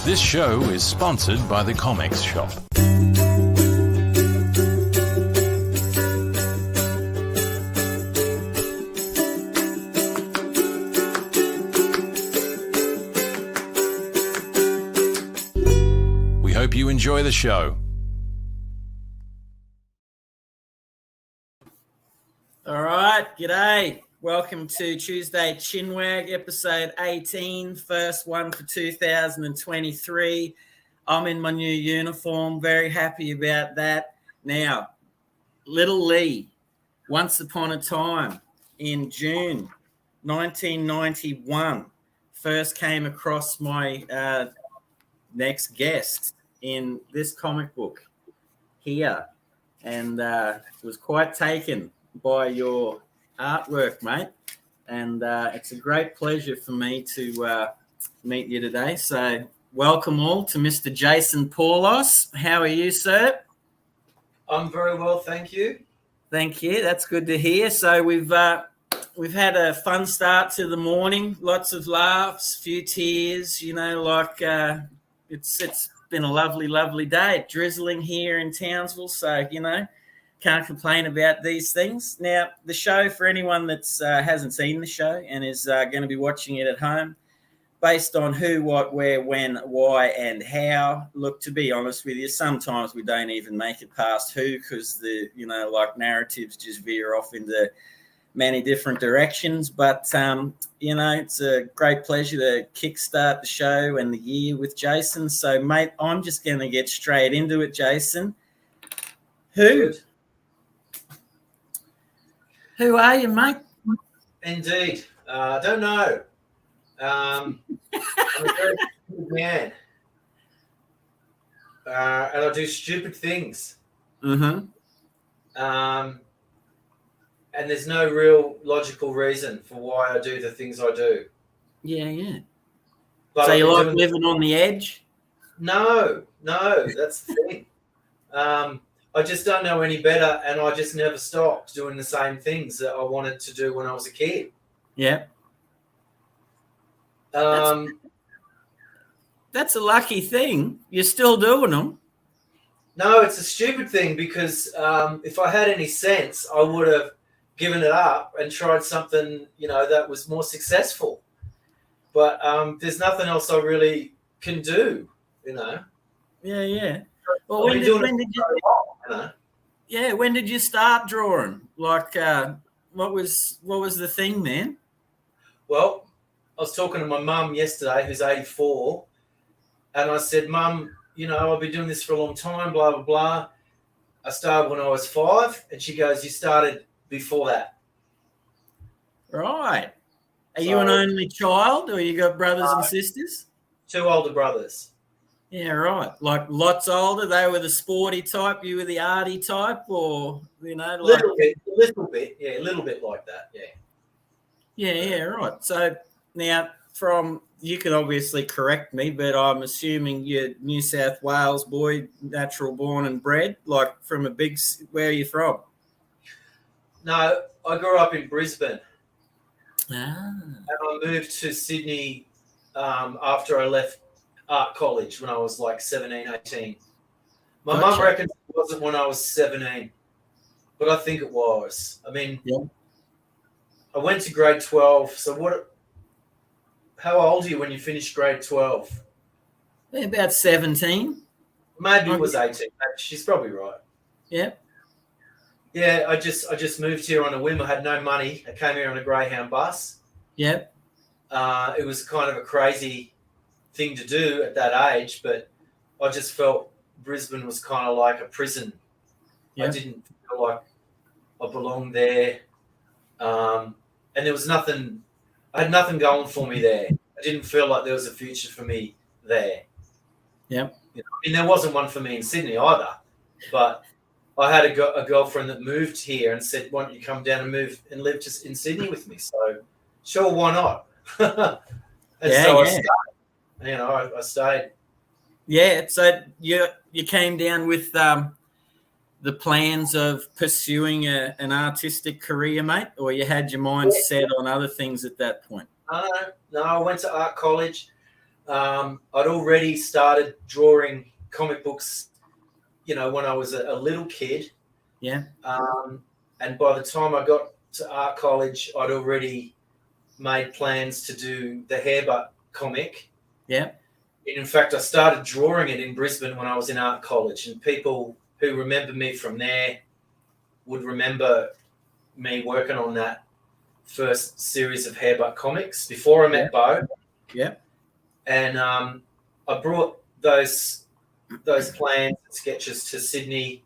This show is sponsored by the Comics Shop. We hope you enjoy the show. All right, g'day. Welcome to Tuesday Chinwag, episode 18, first one for 2023. I'm in my new uniform, very happy about that. Now, little Leigh, once upon a time in June 1991, first came across my next guest in this comic book here, and was quite taken by your artwork, mate, and it's a great pleasure for me to meet you today. So welcome all to Mr. Jason Paulos. How are you, sir? I'm very well, thank you. Thank you. That's good to hear. So we've had a fun start to the morning, lots of laughs, few tears, it's been a lovely day. Drizzling here in Townsville, so can't complain about these things. Now, the show, for anyone that hasn't seen the show and is going to be watching it at home, based on who, what, where, when, why, and how. Look, to be honest with you, sometimes we don't even make it past who, because the narratives just veer off into many different directions. But it's a great pleasure to kickstart the show and the year with Jason. So, mate, I'm just going to get straight into it, Jason. Who are you, mate? Indeed. I don't know. I'm a very stupid man. And I do stupid things. Mm-hmm. And there's no real logical reason for why I do the things I do. Yeah. But so you like living on the edge? No, that's the thing. I just don't know any better, and I just never stopped doing the same things that I wanted to do when I was a kid. Yeah. That's a lucky thing. You're still doing them. No, it's a stupid thing because if I had any sense, I would have given it up and tried something, that was more successful. But there's nothing else I really can do, Yeah. Well, when did you start drawing? Like, what was the thing, man? Well, I was talking to my mum yesterday, who's 84, and I said, Mum, I've been doing this for a long time, blah, blah, blah. I started when I was 5, and she goes, you started before that. Right. Are you an only child, or you got brothers and sisters? 2 older brothers. Yeah, right. Like lots older. They were the sporty type. You were the arty type, or little bit, yeah, a little bit like that, yeah. Yeah, right. So now, you can obviously correct me, but I'm assuming you're New South Wales boy, natural born and bred. Like from where are you from? No, I grew up in Brisbane. And I moved to Sydney after I left art college when I was like 17, 18. My mum reckons it wasn't when I was 17, but I think it was. I mean, yeah. I went to grade 12. So how old are you when you finished grade 12? About 17. Maybe it was 18. She's probably right. Yeah. Yeah, I just moved here on a whim. I had no money. I came here on a Greyhound bus. Yeah. It was kind of a crazy thing to do at that age, but I just felt Brisbane was kind of like a prison. Yeah. I didn't feel like I belonged there. And there was nothing, I had nothing going for me there. I didn't feel like there was a future for me there. Yeah. There wasn't one for me in Sydney either, but I had a girlfriend that moved here and said, why don't you come down and move and live just in Sydney with me? So sure, why not? I stayed. I stayed. Yeah, so you came down with the plans of pursuing an artistic career, mate, or you had your mind set on other things at that point? No, I went to art college. I'd already started drawing comic books, when I was a little kid. Yeah. And by the time I got to art college, I'd already made plans to do the Hairbutt comic. Yeah. In fact, I started drawing it in Brisbane when I was in art college, and people who remember me from there would remember me working on that first series of Hairbutt comics before I met Bo. Yeah. And I brought those plans and sketches to Sydney,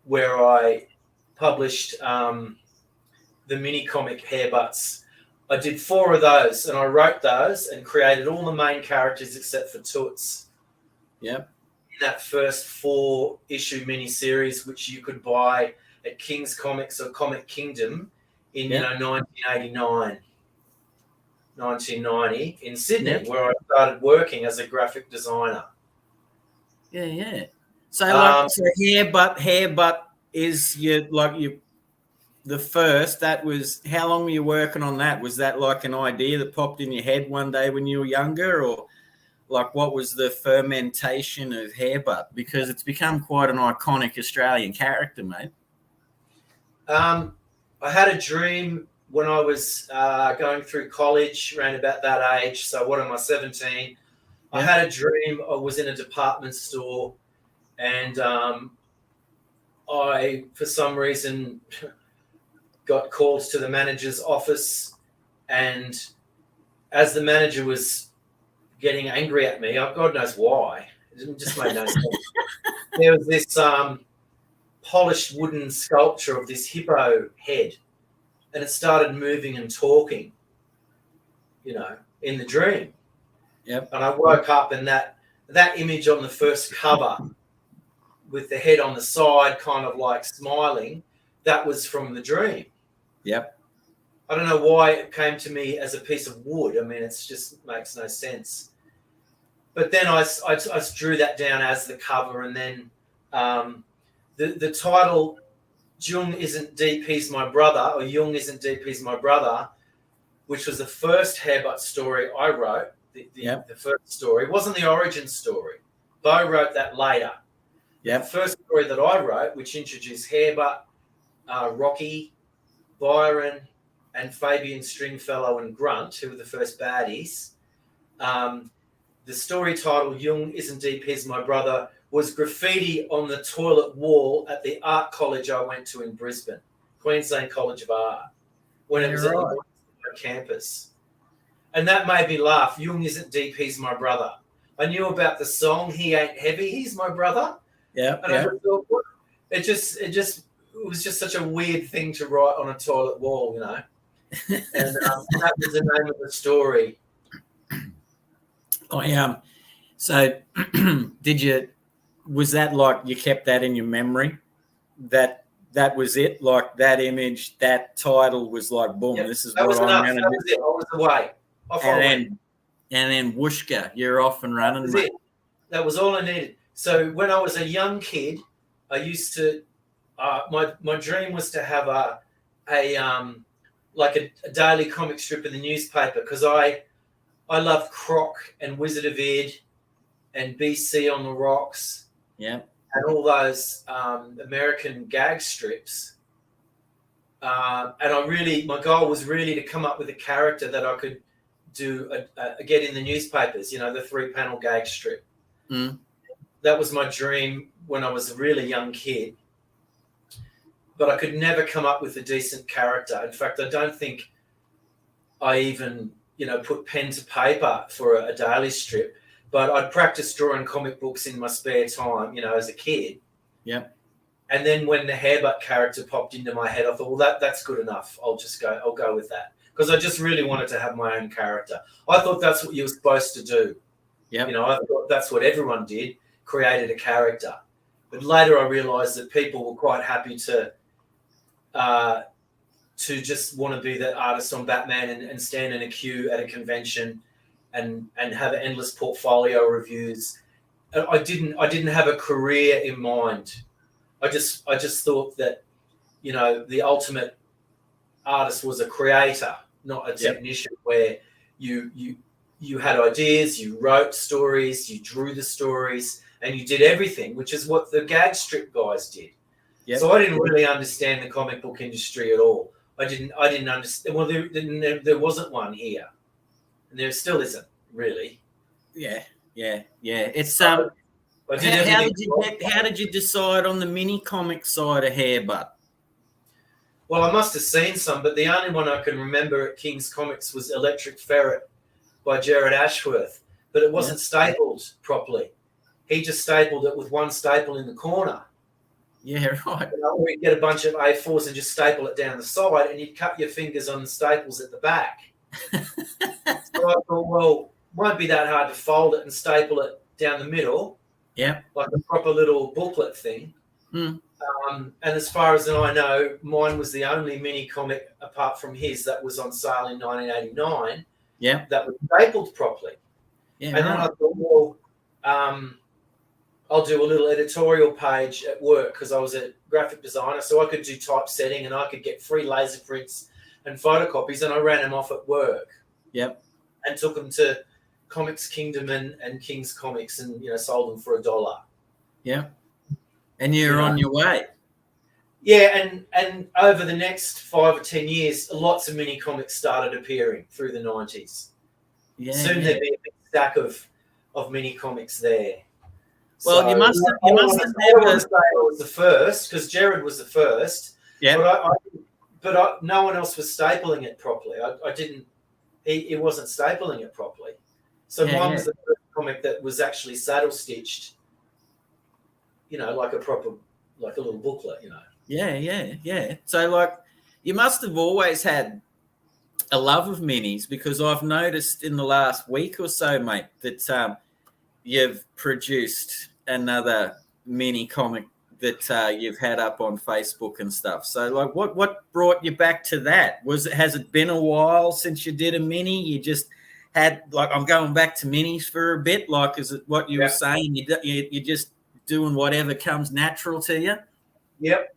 where I published the mini comic Hairbutts. I did 4 of those, and I wrote those and created all the main characters except for Toots. Yep. In that first 4-issue mini-series, which you could buy at King's Comics or Comic Kingdom in 1989, 1990 in Sydney, where I started working as a graphic designer. Yeah, yeah. So, Hairbutt is the first. That was, how long were you working on that? Was that like an idea that popped in your head one day when you were younger, or like what was the fermentation of Hairbutt? Because it's become quite an iconic Australian character, mate. I had a dream when I was going through college, around about that age. So what am I, 17? Yeah. I had a dream. I was in a department store, and I, for some reason, got called to the manager's office, and as the manager was getting angry at me, God knows why, it just made no sense. There was this polished wooden sculpture of this hippo head, and it started moving and talking, in the dream. Yep. And I woke up, and that image on the first cover with the head on the side, kind of like smiling, that was from the dream. Yep. I don't know why it came to me as a piece of wood. I mean, it just makes no sense. But then I drew that down as the cover, and then the title, Jung Isn't Deep, He's My Brother, or Jung Isn't Deep, He's My Brother, which was the first Hairbutt story I wrote, the first story. It wasn't the origin story. Bo wrote that later. Yep. The first story that I wrote, which introduced Hairbutt, Rocky, Byron, and Fabian Stringfellow and Grunt, who were the first baddies. The story title, Jung Isn't Deep, He's My Brother, was graffiti on the toilet wall at the art college I went to in Brisbane, Queensland College of Art, when it was at the campus. And that made me laugh. Jung Isn't Deep, He's My Brother. I knew about the song, He Ain't Heavy, He's My Brother. Yeah. And I thought, it was just such a weird thing to write on a toilet wall, And that was the name of the story. So was that like you kept that in your memory? That was it? Like that image, that title was like, boom, this is what I'm going to do. That was it. I was away. And then whooshka, you're off and running. That was it. That was all I needed. So when I was a young kid, I used to, my dream was to have a daily comic strip in the newspaper, because I loved Croc and Wizard of Id and BC on the Rocks. Yeah. And all those American gag strips. And my goal was really to come up with a character that I could do, get in the newspapers, the 3-panel gag strip. Mm. That was my dream when I was a really young kid. But I could never come up with a decent character. In fact, I don't think I even, put pen to paper for a daily strip. But I'd practice drawing comic books in my spare time, as a kid. Yeah. And then when the Hairbutt character popped into my head, I thought, well, that's good enough. I'll go with that. Because I just really wanted to have my own character. I thought that's what you were supposed to do. Yeah. I thought that's what everyone did, created a character. But later I realized that people were quite happy to just want to be the artist on Batman and stand in a queue at a convention and have endless portfolio reviews. I didn't have a career in mind. I just thought that, the ultimate artist was a creator, not a technician, where you you had ideas, you wrote stories, you drew the stories, and you did everything, which is what the gag strip guys did. Yep. So I didn't really understand the comic book industry at all. I didn't understand. Well, there wasn't one here, and there still isn't really. Yeah. It's how did you decide on the mini comic side of Hairbutt? Well, I must have seen some, but the only one I can remember at King's Comics was Electric Ferret by Jared Ashworth, but it wasn't stapled properly. He just stapled it with one staple in the corner. Yeah, right. Or you'd get a bunch of A4s and just staple it down the side, and you'd cut your fingers on the staples at the back. So I thought, well, it won't be that hard to fold it and staple it down the middle. Yeah. Like a proper little booklet thing. Mm. And as far as I know, mine was the only mini comic apart from his that was on sale in 1989. Yeah. That was stapled properly. Yeah. And then I thought, well, I'll do a little editorial page at work because I was a graphic designer, so I could do typesetting and I could get free laser prints and photocopies, and I ran them off at work. Yep. And took them to Comics Kingdom and King's Comics and, sold them for $1. Yeah. And you're on your way. Yeah, and over the next 5 or 10 years, lots of mini comics started appearing through the 90s. Yeah. Soon there'd be a big stack of mini comics there. Well, so, you must have I never. Say I was the first because Jared was the first. Yeah. But no one else was stapling it properly. I didn't. He wasn't stapling it properly. So mine was the first comic that was actually saddle stitched. Like a little booklet. Yeah. So you must have always had a love of minis, because I've noticed in the last week or so, mate, that you've produced another mini comic that you've had up on Facebook and stuff. So what brought you back to that? Has it been a while since you did a mini? You just had I'm going back to minis for a bit. Is it what you were saying? You just doing whatever comes natural to you? Yep.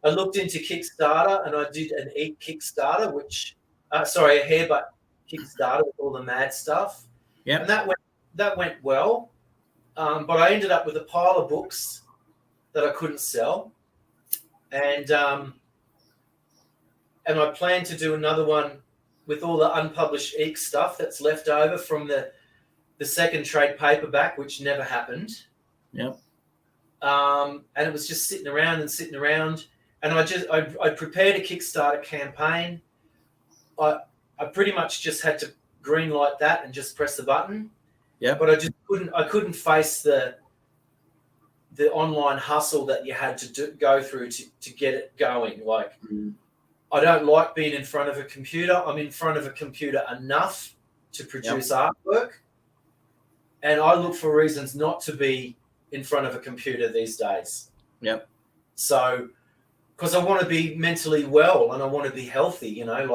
I looked into Kickstarter and I did an Eat Kickstarter, a Hairbutt Kickstarter with all the mad stuff. Yeah. And that went well. But I ended up with a pile of books that I couldn't sell. And I plan to do another one with all the unpublished Eek stuff that's left over from the second trade paperback, which never happened. Yep. And it was just sitting around. And I prepared a Kickstarter campaign. I pretty much just had to green light that and just press the button. Yeah. But I couldn't face the online hustle that you had to go through to get it going. I don't like being in front of a computer. I'm in front of a computer enough to produce artwork. And I look for reasons not to be in front of a computer these days. Yep. So, because I want to be mentally well and I want to be healthy, I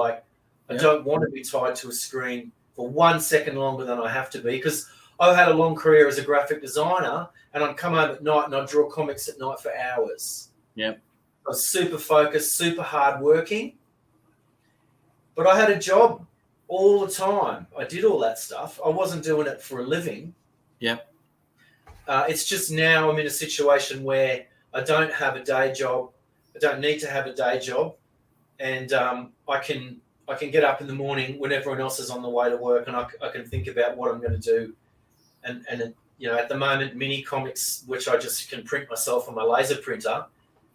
don't want to be tied to a screen for 1 second longer than I have to be, because I've had a long career as a graphic designer and I'd come home at night and I'd draw comics at night for hours. Yep. I was super focused, super hard working, but I had a job all the time. I did all that stuff. I wasn't doing it for a living. Yep. It's just now I'm in a situation where I don't have a day job. I don't need to have a day job, and I can get up in the morning when everyone else is on the way to work, and I can think about what I'm going to do. And at the moment, mini comics, which I just can print myself on my laser printer.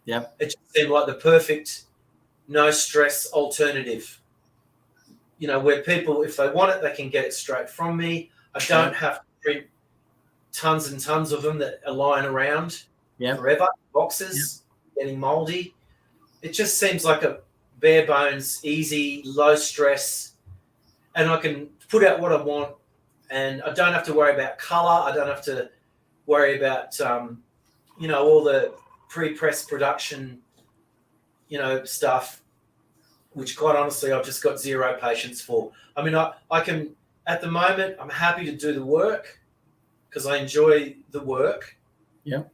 Yeah, it just seemed like the perfect no stress alternative. Where people, if they want it, they can get it straight from me. I don't have to print tons and tons of them that are lying around forever, boxes getting moldy. It just seems like a bare bones, easy, low stress, and I can put out what I want, and I don't have to worry about color. I don't have to worry about all the pre-press production stuff, which quite honestly I've just got zero patience for. I mean, I can, at the moment, I'm happy to do the work because I enjoy the work. Yeah.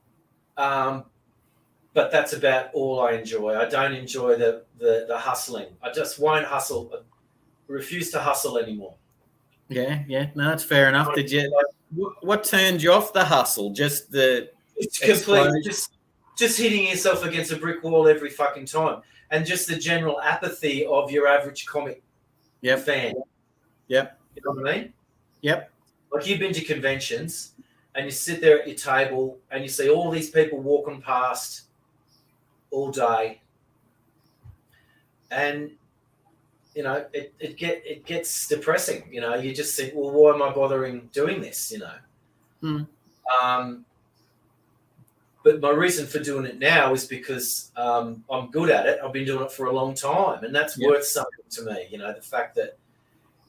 But that's about all I enjoy. I don't enjoy the hustling. I just won't hustle. I refuse to hustle anymore. Yeah. No, that's fair enough. Did you? What turned you off the hustle? Just the It's complete, just hitting yourself against a brick wall every fucking time, and just the general apathy of your average comic fan. Yep. You know what I mean? Yep. Like you've been to conventions, and you sit there at your table, and you see all these people walking past all day, and you know it gets depressing. You know, you just think, well, why am I bothering doing this? You know. But my reason for doing it now is because I'm good at it. I've been doing it for a long time, and that's worth something to me. You know, the fact that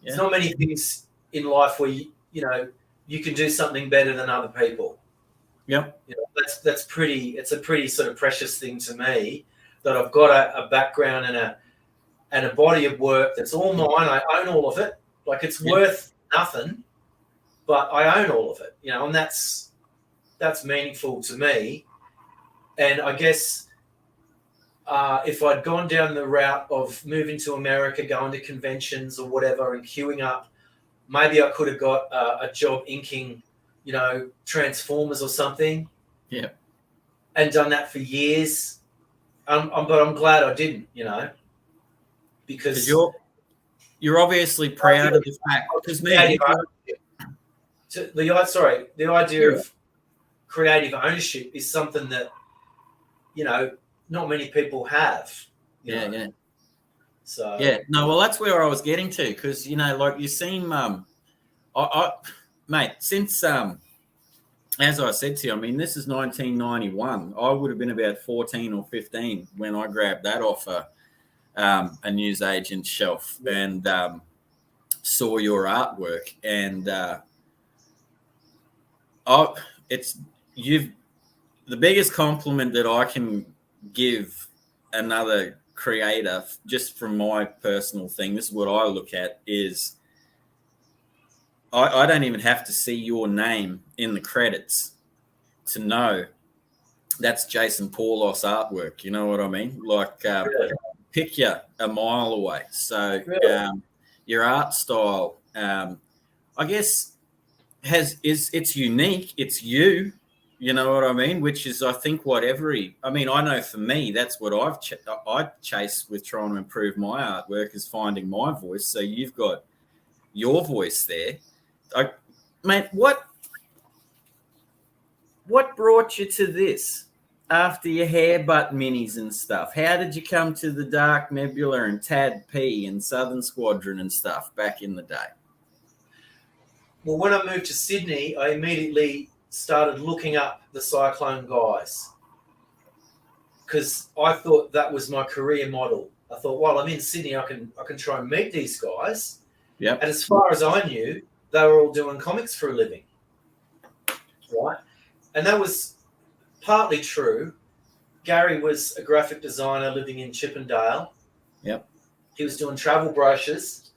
there's not many things in life where you know you can do something better than other people. Yep. You know, that's pretty. It's a pretty sort of precious thing to me that I've got a background and a body of work that's all mine. I own all of it. Like it's worth nothing, but I own all of it. You know, and that's meaningful to me. And I guess if I'd gone down the route of moving to America, going to conventions or whatever and queuing up, maybe I could have got a job inking, you know, Transformers or something. Yeah. And done that for years. But I'm glad I didn't, you know, because you're obviously proud of the fact. Because the idea of creative ownership is something that, you know, not many people have. You know? So no, well, that's where I was getting to, because you know, like you seem, mate, since as I said to you, I mean, this is 1991. I would have been about 14 or 15 when I grabbed that off a newsagent's shelf and saw your artwork, and the biggest compliment that I can give another creator, just from my personal thing, this is what I look at, is I don't even have to see your name in the credits to know that's Jason Paulos artwork. You know what I mean? Like, pick you a mile away. So your art style, I guess, it's unique. It's you. You know what I mean? Which is, I think, I know for me, that's what I chase with trying to improve my artwork, is finding my voice. So you've got your voice there. Mate, what brought you to this after your hair butt minis and stuff? How did you come to the Dark Nebula and Tad P and Southern Squadron and stuff back in the day? Well, when I moved to Sydney, I immediately started looking up the Cyclone guys because I thought that was my career model. I thought, well, I'm in Sydney, I can try and meet these guys. Yeah. And as far as I knew, they were all doing comics for a living, right? And that was partly true. Gary was a graphic designer living in Chippendale. Yep. He was doing travel brochures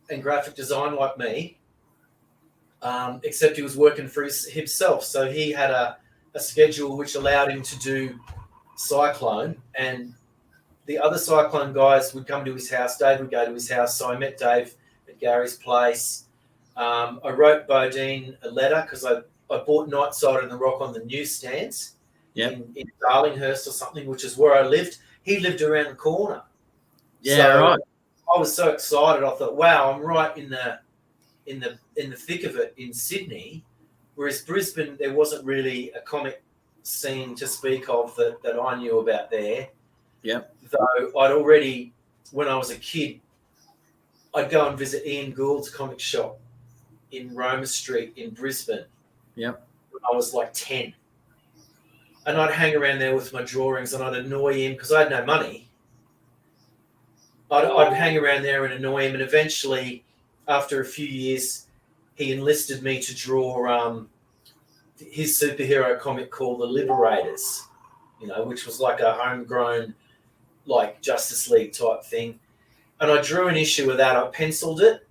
and graphic design like me. Except he was working for himself. So he had a schedule which allowed him to do Cyclone, and the other Cyclone guys would come to his house. Dave would go to his house. So I met Dave at Gary's place. I wrote Bodine a letter because I bought Nightside and the Rock on the newsstands in Darlinghurst or something, which is where I lived. He lived around the corner. Yeah, so right. I was so excited. I thought, wow, I'm right in the thick of it in Sydney, whereas Brisbane, there wasn't really a comic scene to speak of that I knew about there. Yeah. Though I'd already, when I was a kid, I'd go and visit Ian Gould's comic shop in Roma Street in Brisbane. Yeah. When I was like 10. And I'd hang around there with my drawings and I'd annoy him because I had no money. I'd hang around there and annoy him, and eventually, after a few years, he enlisted me to draw his superhero comic called The Liberators, you know, which was like a homegrown, like Justice League type thing. And I drew an issue of that. I penciled it,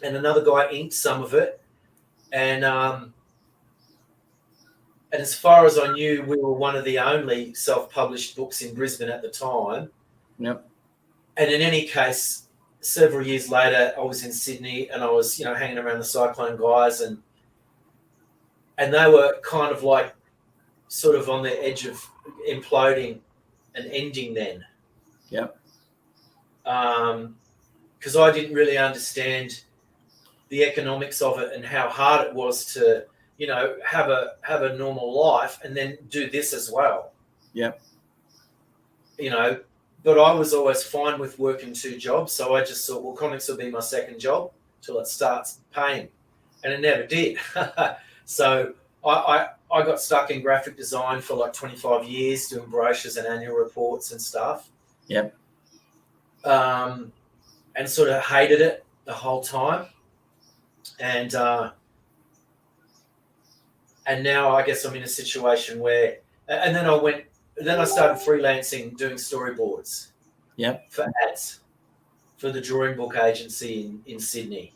and another guy inked some of it. And as far as I knew, we were one of the only self-published books in Brisbane at the time. Yep. And in any case, several years later, I was in Sydney and I was, hanging around the Cyclone guys, and they were kind of like sort of on the edge of imploding and ending then. Yep. Because I didn't really understand the economics of it and how hard it was to, have a normal life and then do this as well. Yep. But I was always fine with working 2 jobs, so I just thought, well, comics will be my second job till it starts paying, and it never did. So I got stuck in graphic design for like 25 years, doing brochures and annual reports and stuff. Yep. And sort of hated it the whole time, and now I guess I'm in a situation where, and then I started freelancing, doing storyboards. Yep. For ads for the drawing book agency in Sydney.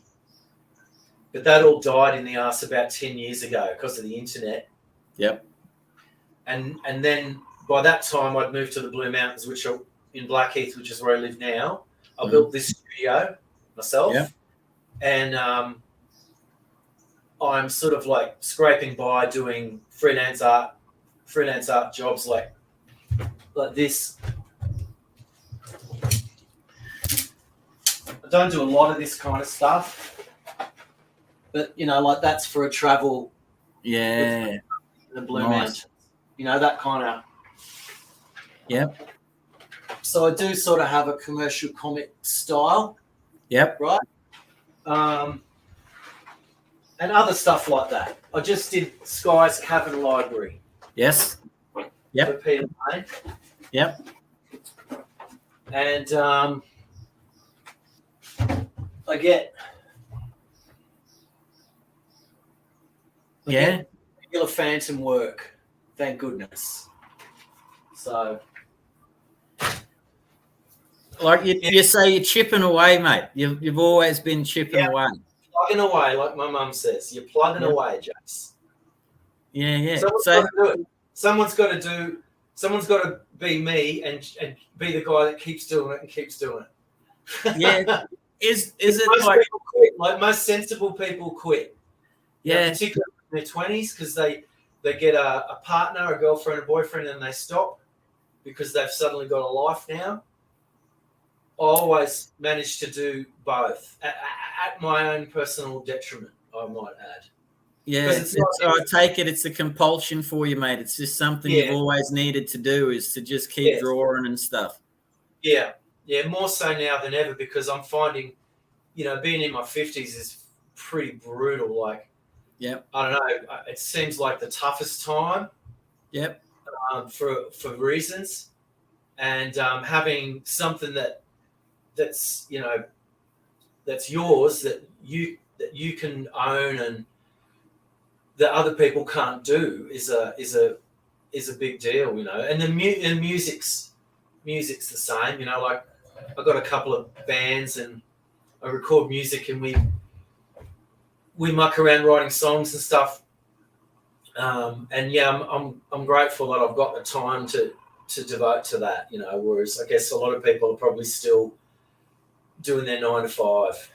But that all died in the arse about 10 years ago because of the internet. Yep. And then by that time I'd moved to the Blue Mountains, which are in Blackheath, which is where I live now. I built this studio myself. Yep. And I'm sort of like scraping by doing freelance art jobs like this. I don't do a lot of this kind of stuff, but like that's for a travel. Yeah. The Blue Mountains. That kind of. Yep. So I do sort of have a commercial comic style. Yep. Right. And other stuff like that. I just did Sky's Cavern Library. Yes. Yep. For Peter Lane. Yep. And I get regular phantom work, thank goodness. So, like you say, you're chipping away, mate. You've always been chipping away. Plugging away, like my mum says. You're plugging away, Jace. Yeah. Someone's got to be me and be the guy that keeps doing it and keeps doing it. Yeah. Is it most like people quit, like most sensible people quit? Yeah. Particularly in their 20s, because they get a partner, a girlfriend, a boyfriend, and they stop because they've suddenly got a life now. I always managed to do both at my own personal detriment, I might add. Yeah, I take it's a compulsion for you, mate. It's just something you've always needed to do, is to just keep drawing and stuff. Yeah, more so now than ever, because I'm finding, being in my 50s is pretty brutal. Like, I don't know, it seems like the toughest time. Yep. For reasons, and having something that's that's yours, that you can own and that other people can't do is a big deal, And the music's the same, Like I've got a couple of bands and I record music and we muck around writing songs and stuff. And I'm grateful that I've got the time to devote to that, Whereas I guess a lot of people are probably still doing their 9 to 5.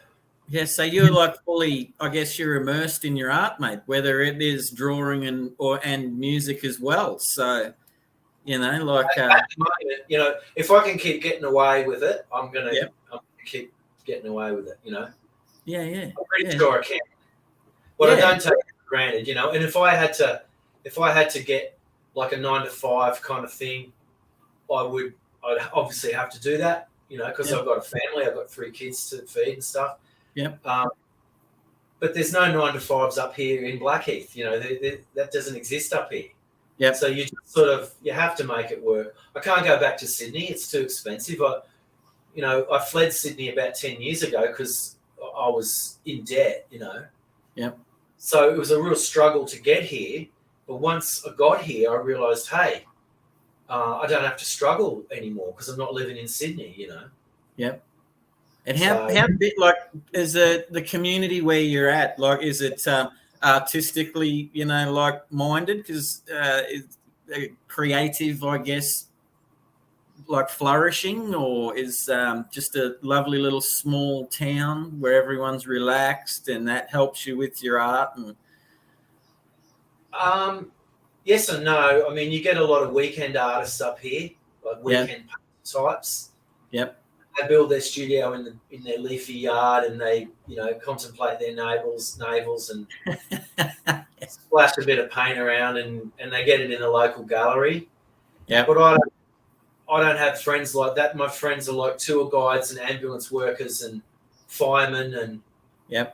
Yeah, so you're like fully, I guess you're immersed in your art, mate, whether it is drawing and music as well. So, like at the moment, if I can keep getting away with it, I'm gonna keep getting away with it. Yeah. I'm pretty sure I can, but I don't take it for granted, And if I had to get like a 9 to 5 kind of thing, I'd obviously have to do that, because I've got a family, I've got 3 kids to feed and stuff. Yep. But there's no 9 to 5s up here in Blackheath. That doesn't exist up here. Yeah. So you just you have to make it work. I can't go back to Sydney; it's too expensive. I fled Sydney about 10 years ago because I was in debt. Yep. So it was a real struggle to get here. But once I got here, I realised, hey, I don't have to struggle anymore because I'm not living in Sydney. Yep. And how big, like, is the community where you're at, like, is it artistically, like, minded? Because creative, I guess, like flourishing, or is just a lovely little small town where everyone's relaxed and that helps you with your art? And Yes and no. I mean, you get a lot of weekend artists up here, like weekend types. Yep. They build their studio in their leafy yard, and they, contemplate their navels and splash a bit of paint around, and they get it in a local gallery. Yeah. But I don't have friends like that. My friends are like tour guides and ambulance workers and firemen and the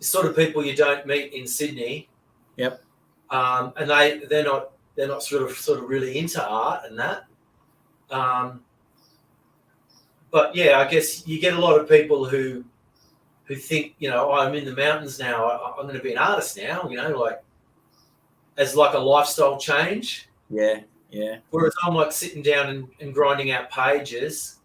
sort of people you don't meet in Sydney. Yep. And they're not sort of really into art and that. But yeah, I guess you get a lot of people who think, I'm in the mountains now, I'm going to be an artist now, like as like a lifestyle change. Yeah, yeah. Whereas I'm like sitting down and grinding out pages,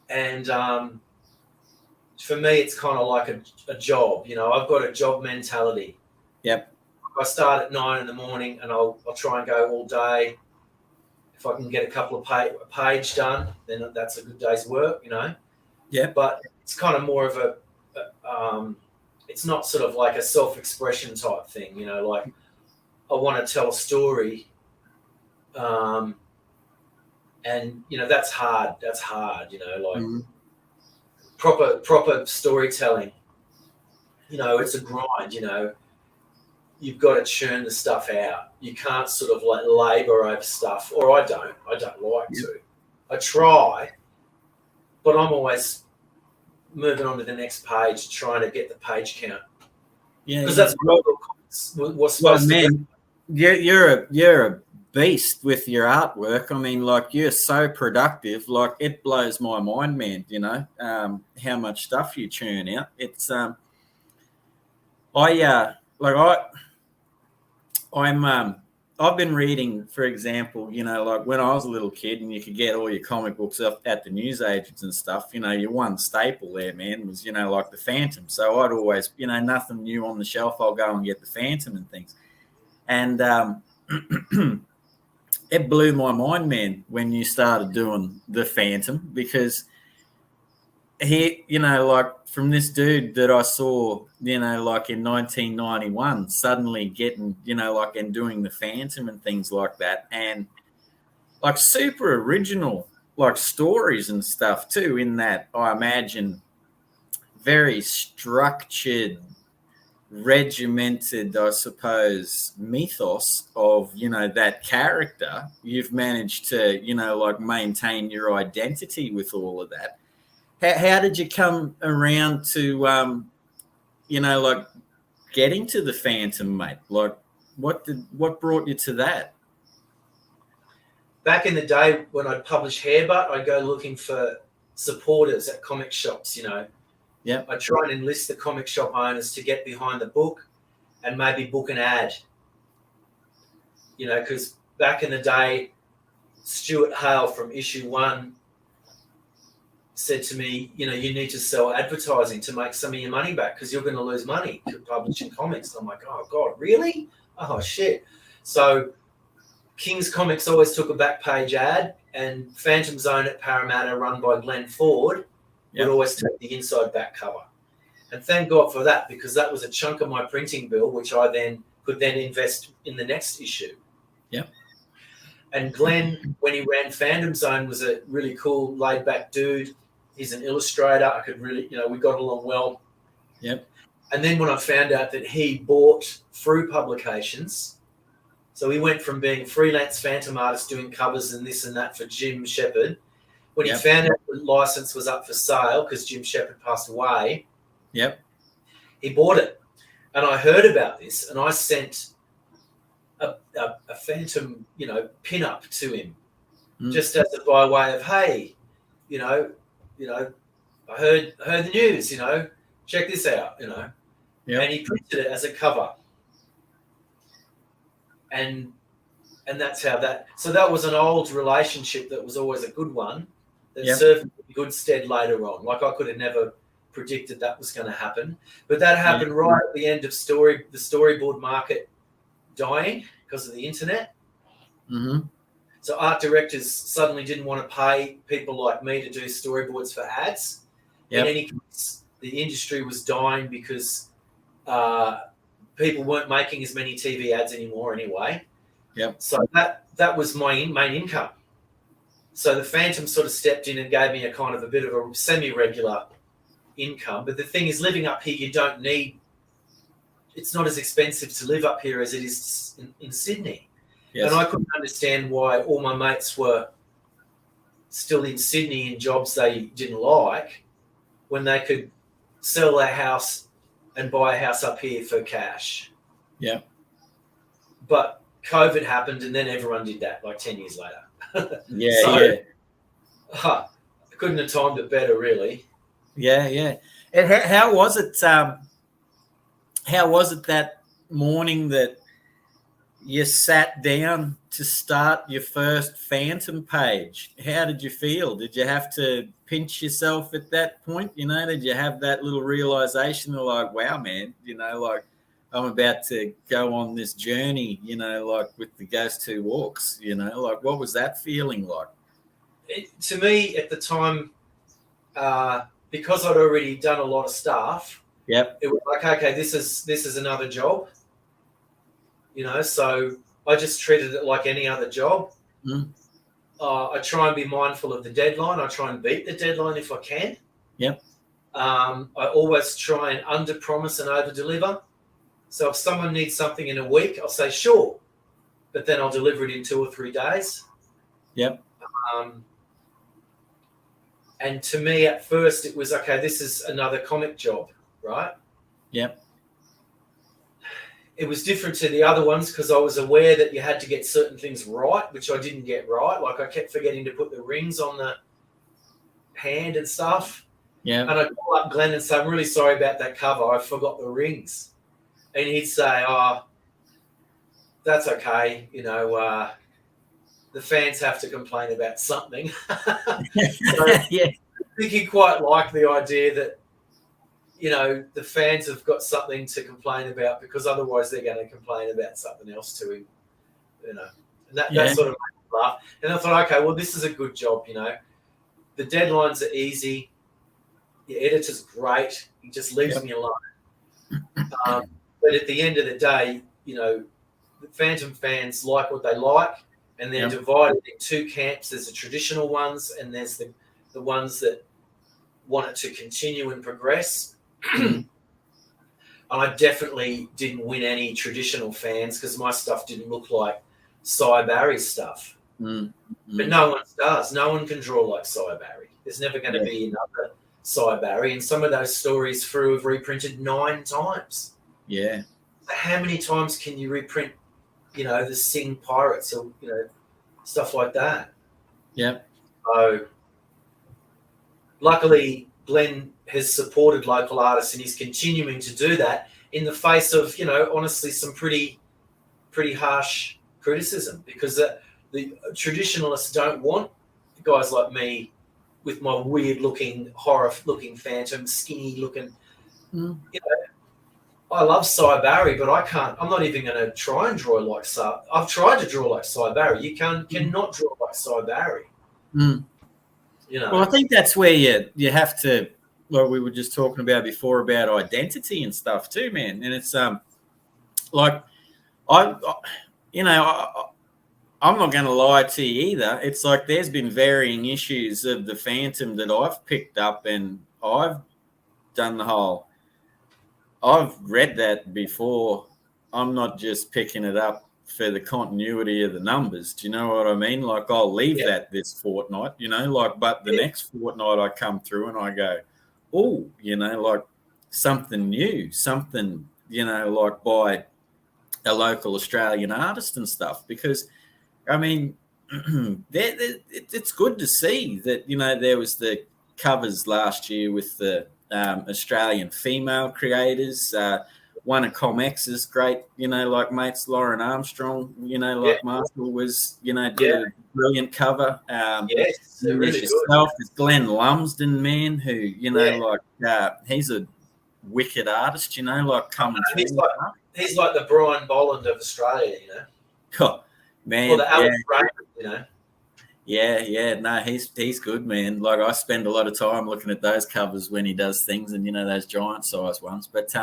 and for me it's kind of like a job. I've got a job mentality. Yep. I start at 9 in the morning, and I'll try and go all day. If I can get a couple of page done, then that's a good day's work, Yeah. But it's kind of more of a it's not sort of like a self-expression type thing, like I want to tell a story, and that's hard. That's hard, like proper storytelling. It's a grind. You've got to churn the stuff out. You can't sort of like labour over stuff, or I don't like to. I try, but I'm always moving on to the next page, trying to get the page count. Yeah, because that's what's supposed to be. You're a beast with your artwork. I mean, like, you're so productive. Like, it blows my mind, man. How much stuff you churn out. It's I've been reading, for example, like when I was a little kid and you could get all your comic books up at the newsagents and stuff, your one staple there, man, was, like the Phantom. So I'd always, nothing new on the shelf, I'll go and get the Phantom and things. And it blew my mind, man, when you started doing the Phantom, because he, like, from this dude that I saw, like in 1991, suddenly getting, like, and doing the Phantom and things like that, and like super original, like, stories and stuff too, in that, I imagine, very structured, regimented, I suppose, mythos of, that character. You've managed to, like, maintain your identity with all of that. How did you come around to, like, getting to the Phantom, mate? Like, what brought you to that? Back in the day when I'd publish Hairbutt, I'd go looking for supporters at comic shops, Yeah. I'd try and enlist the comic shop owners to get behind the book and maybe book an ad. Because back in the day, Stuart Hale from Issue 1 said to me, you need to sell advertising to make some of your money back, because you're going to lose money publishing comics. And I'm like, oh, God, really? Oh, shit. So King's Comics always took a back page ad, and Phantom Zone at Parramatta, run by Glenn Ford, would always take the inside back cover. And thank God for that, because that was a chunk of my printing bill, which I then could invest in the next issue. Yep. And Glenn, when he ran Phantom Zone, was a really cool, laid-back dude. He's an illustrator. I could really, we got along well. Yep. And then when I found out that he bought Through Publications, so he went from being a freelance Phantom artist doing covers and this and that for Jim Shepherd. When he found out the license was up for sale because Jim Shepherd passed away, he bought it. And I heard about this, and I sent a Phantom, pin-up to him, just as by way of, hey, I heard the news, check this out, and he printed it as a cover, and that's how that. So that was an old relationship that was always a good one that served me in good stead later on. Like, I could have never predicted that was going to happen, but that happened right at the end of the storyboard market dying because of the internet. Mm-hmm. So art directors suddenly didn't want to pay people like me to do storyboards for ads. In any case, the industry was dying because people weren't making as many TV ads anymore anyway. Yep. So that was my main income. So the Phantom sort of stepped in and gave me a kind of a bit of a semi-regular income. But the thing is, living up here, you don't need. It's not as expensive to live up here as it is in Sydney. Yes. And I couldn't understand why all my mates were still in Sydney in jobs they didn't like when they could sell their house and buy a house up here for cash. Yeah. But COVID happened and then everyone did that like 10 years later. Yeah, I couldn't have timed it better, really. Yeah, yeah. And how was it? How was it that morning that you sat down to start your first Phantom page? How did you feel? Did you have to pinch yourself at that point? You know, did you have that little realization of like, wow, man, you know, like I'm about to go on this journey, you know, like with the Ghost Who Walks, you know, like what was that feeling like? To me at the time, because I'd already done a lot of stuff, yep, it was like, okay, this is another job, you know. So I just treated it like any other job. Mm. I try and be mindful of the deadline. I try and beat the deadline if I can. Yep. I always try and under-promise and over-deliver. So if someone needs something in a week, I'll say sure, but then I'll deliver it in 2 or 3 days. Yep. And to me, at first, it was, okay, this is another comic job, right? Yep. It was different to the other ones because I was aware that you had to get certain things right, which I didn't get right. Like I kept forgetting to put the rings on the hand and stuff. Yeah. And I'd call up Glenn and say, I'm really sorry about that cover. I forgot the rings. And he'd say, oh, that's okay. You know, the fans have to complain about something. So yeah. I think he quite liked the idea that, you know, the fans have got something to complain about because otherwise they're going to complain about something else to him, you know. And that sort of made me laugh. And I thought, okay, well, this is a good job, you know. The deadlines are easy. The editor's great. He just leaves me alone. But at the end of the day, you know, the Phantom fans like what they like, and they're divided in 2 camps. There's the traditional ones, and there's the ones that want it to continue and progress. And I definitely didn't win any traditional fans because my stuff didn't look like Cy Barry's stuff. But no one does. No one can draw like Cy Barry. There's never going to be another Cy Barry. And some of those stories through have reprinted 9 times. Yeah. How many times can you reprint, you know, the Sing Pirates or, you know, stuff like that? Yeah. So luckily, Glenn has supported local artists and he's continuing to do that in the face of, you know, honestly, some pretty harsh criticism because the traditionalists don't want guys like me with my weird-looking, horror-looking Phantom, skinny-looking. You know, I love Cy Barry, but I can't. I'm not even going to try and draw like Cy. I've tried to draw like Cy Barry. You cannot draw like Cy Barry. You know. Well, I think that's where you have to. Well, we were just talking about before about identity and stuff too, man. And it's like I'm not going to lie to you either. It's like there's been varying issues of the Phantom that I've picked up, and I've done the whole. I've read that before. I'm not just picking it up for the continuity of the numbers. Do you know what I mean? Like I'll leave that this fortnight, you know, like, but the next fortnight I come through and I go, oh, you know, like something new, something, you know, like by a local Australian artist and stuff. Because, I mean, it's good to see that, you know, there was the covers last year with the Australian female creators. One of ComX's great, you know, like mates, Lauren Armstrong, you know, like Marshall was, you know, did a brilliant cover. Yes, really yourself, there's Glenn Lumsden, man, who, you know, like he's a wicked artist, you know, like coming through. He's like the Brian Bolland of Australia, you know. Oh, man. Or the Alex Raymond, you know. Yeah. No, he's good, man. Like I spend a lot of time looking at those covers when he does things, and those giant size ones. But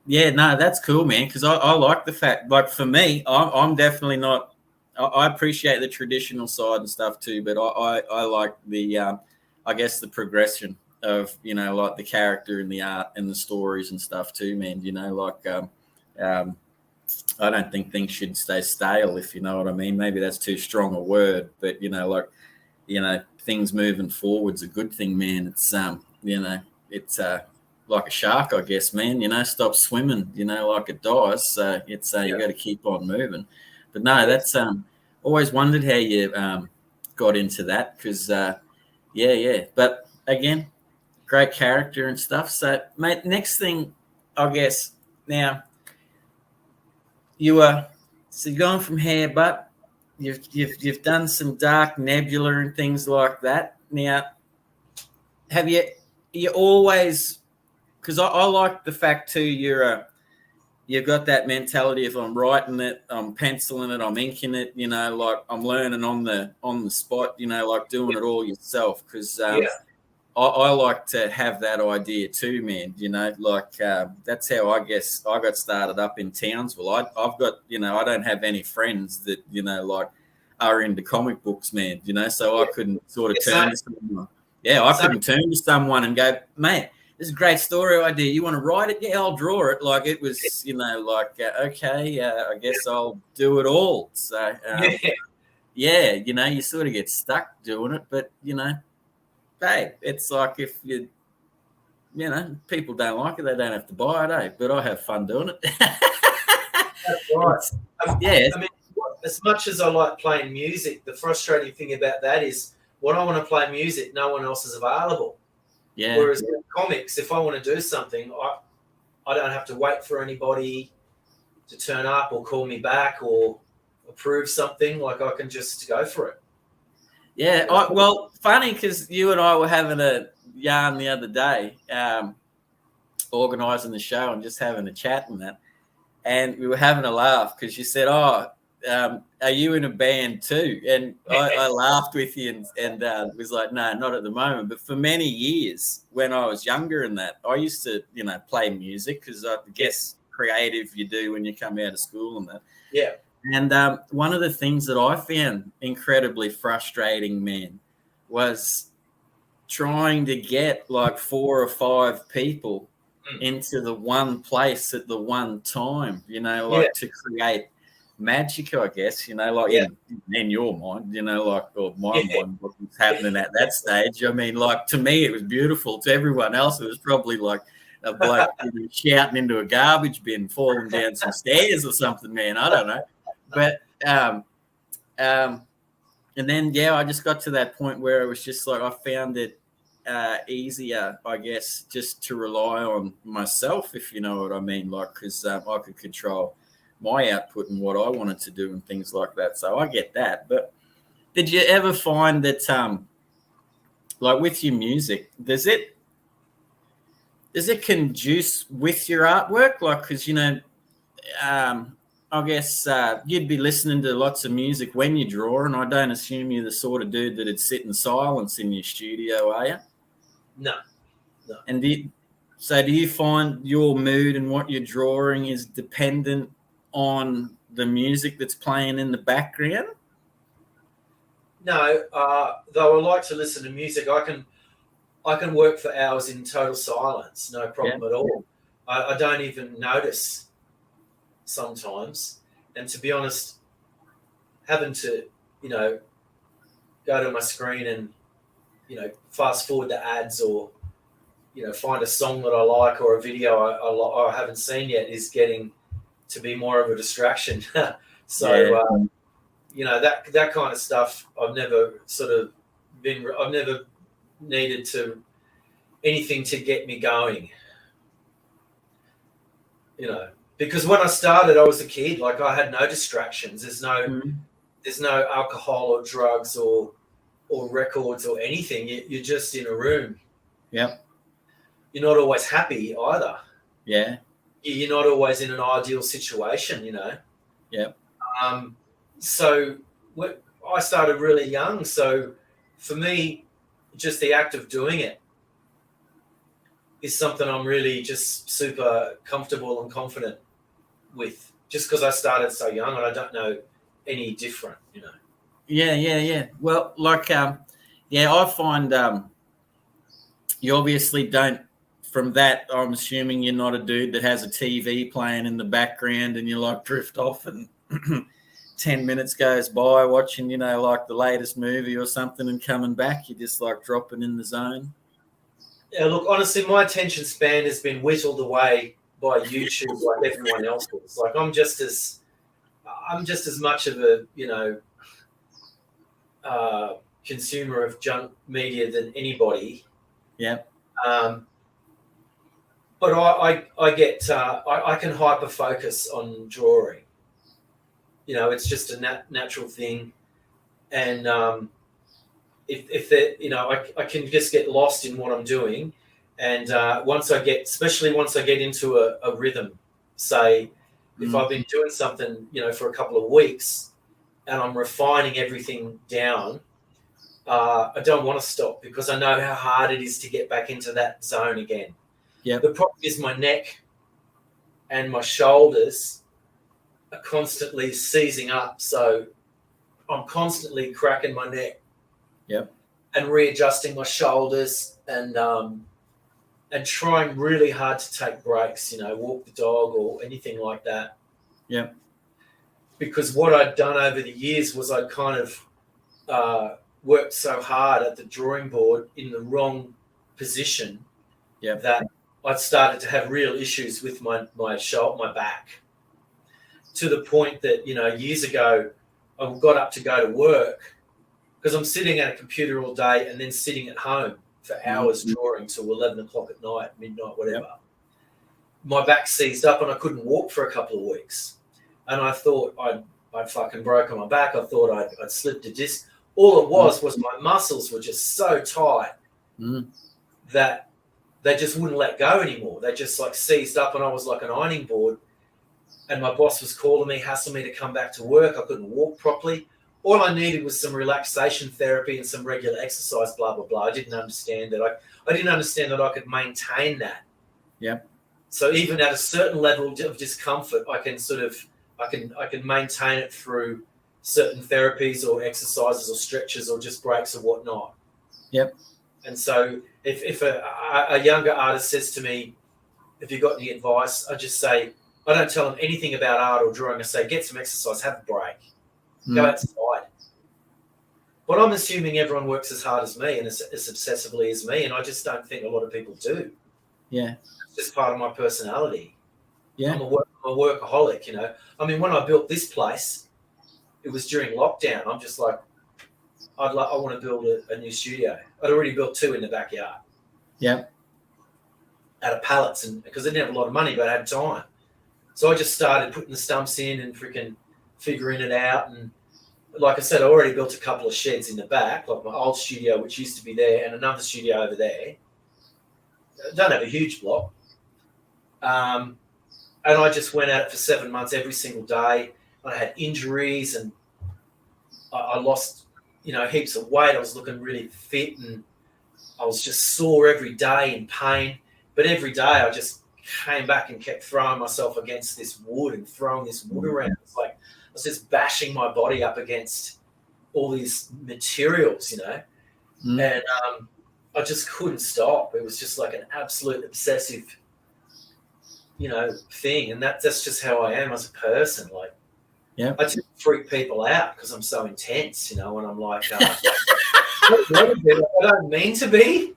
yeah, no, that's cool, man. Because I like the fact, like for me, I'm definitely not. I appreciate the traditional side and stuff too, but I like the, I guess the progression of like the character and the art and the stories and stuff too, man. Like I don't think things should stay stale, if you know what I mean. Maybe that's too strong a word, but things moving forward's a good thing, man. It's it's like a shark, I guess, man. Stop swimming, like it dies. So it's you got to keep on moving. But no, that's always wondered how you got into that, because yeah. But again, great character and stuff. So, mate, next thing, I guess now. You're going from hair, but you've done some dark nebula and things like that. Now, have you always? Because I like the fact too. You've got that mentality of I'm writing it, I'm penciling it, I'm inking it. Like I'm learning on the spot. Like doing it all yourself. Because I like to have that idea too, man. Like that's how I guess I got started up in Townsville. I've got, I don't have any friends that, like are into comic books, man. So I couldn't sort of turn to someone. Yeah, I couldn't turn to someone and go, mate, this is a great story idea. You want to write it? Yeah, I'll draw it. Like it was, like, okay, I guess I'll do it all. So, yeah, you sort of get stuck doing it, but, hey, it's like if people don't like it, they don't have to buy it, eh? But I have fun doing it. That's right. Yeah. I mean, as much as I like playing music, the frustrating thing about that is when I want to play music, no one else is available. Yeah. Whereas in comics, if I want to do something, I don't have to wait for anybody to turn up or call me back or approve something. Like I can just go for it. Yeah. Well, funny because you and I were having a yarn the other day, organising the show and just having a chat and that. And we were having a laugh because you said, are you in a band too? And I laughed with you and was like, no, not at the moment. But for many years when I was younger and that, I used to, play music because I guess creative you do when you come out of school and that. Yeah. And one of the things that I found incredibly frustrating, man, was trying to get like 4 or 5 people into the one place at the one time, to create magic, I guess, like in your mind, like, or my mind, what was happening at that stage. I mean, like, to me, it was beautiful. To everyone else, it was probably like a bloke shouting into a garbage bin, falling down some stairs or something, man. I don't know. But, and then, I just got to that point where it was just like, I found it easier, I guess, just to rely on myself, if you know what I mean, like, because I could control my output and what I wanted to do and things like that. So I get that. But did you ever find that, like with your music, does it conduce with your artwork? Like, because, I guess you'd be listening to lots of music when you draw, and I don't assume you're the sort of dude that'd sit in silence in your studio, are you? No. And do you find your mood and what you're drawing is dependent on the music that's playing in the background? No, though I like to listen to music, I can work for hours in total silence, no problem at all. I don't even notice sometimes. And to be honest, having to, go to my screen and, fast forward the ads or, find a song that I like or a video I haven't seen yet is getting to be more of a distraction. So, that kind of stuff, I've never needed to anything to get me going, because when I started, I was a kid. Like I had no distractions. There's no alcohol or drugs or records or anything. You're just in a room. Yep. You're not always happy either. Yeah. You're not always in an ideal situation, Yep. So I started really young. So for me, just the act of doing it is something I'm really just super comfortable and confident with, just because I started so young and I don't know any different, you know. Yeah. Well, like, I find you obviously don't. From that, I'm assuming you're not a dude that has a TV playing in the background and you like drift off and 10 minutes goes by watching, like the latest movie or something and coming back. You're just like dropping in the zone. Yeah, look, honestly, my attention span has been whittled away by YouTube like everyone else's. Like I'm just as much of a, consumer of junk media than anybody. Yeah. But I get I can hyper focus on drawing. It's just a natural thing, and if that I can just get lost in what I'm doing, and especially once I get into a rhythm, say if I've been doing something for a couple of weeks, and I'm refining everything down. I don't want to stop because I know how hard it is to get back into that zone again. Yeah. The problem is my neck and my shoulders are constantly seizing up, so I'm constantly cracking my neck. Yep. And readjusting my shoulders and trying really hard to take breaks. Walk the dog or anything like that. Yep. Because what I'd done over the years was I'd kind of worked so hard at the drawing board in the wrong position that I'd started to have real issues with my back, to the point that, years ago I got up to go to work because I'm sitting at a computer all day and then sitting at home for hours drawing till 11 o'clock at night, midnight, whatever. Yep. My back seized up and I couldn't walk for a couple of weeks. And I thought I'd fucking broken my back. I thought I'd slipped a disc. All it was my muscles were just so tight that they just wouldn't let go anymore. They just like seized up and I was like an ironing board. And my boss was calling me, hassling me to come back to work. I couldn't walk properly. All I needed was some relaxation therapy and some regular exercise, blah, blah, blah. I didn't understand that. I didn't understand that I could maintain that. Yeah. So even at a certain level of discomfort, I can maintain it through certain therapies or exercises or stretches or just breaks or whatnot. Yep. And so if a younger artist says to me, have you got any advice? I just say, I don't tell them anything about art or drawing. I say, get some exercise, have a break, go outside. But I'm assuming everyone works as hard as me and as obsessively as me, and I just don't think a lot of people do. Yeah. It's just part of my personality. Yeah. I'm a workaholic, I mean, when I built this place, it was during lockdown. I'm just like, I want to build a new studio. I'd already built 2 in the backyard. Yeah. Out of pallets, and because I didn't have a lot of money, but I had time. So I just started putting the stumps in and freaking figuring it out. And like I said, I already built a couple of sheds in the back, like my old studio, which used to be there, and another studio over there. I don't have a huge block. And I just went at it for 7 months every single day. I had injuries and I lost, heaps of weight. I was looking really fit and I was just sore every day in pain. But every day I just came back and kept throwing myself against this wood and throwing this wood around. It's like I was just bashing my body up against all these materials, and I just couldn't stop. It was just like an absolute obsessive, thing. And that's just how I am as a person. Like, I tend to freak people out because I'm so intense, and I'm like, I don't mean to be.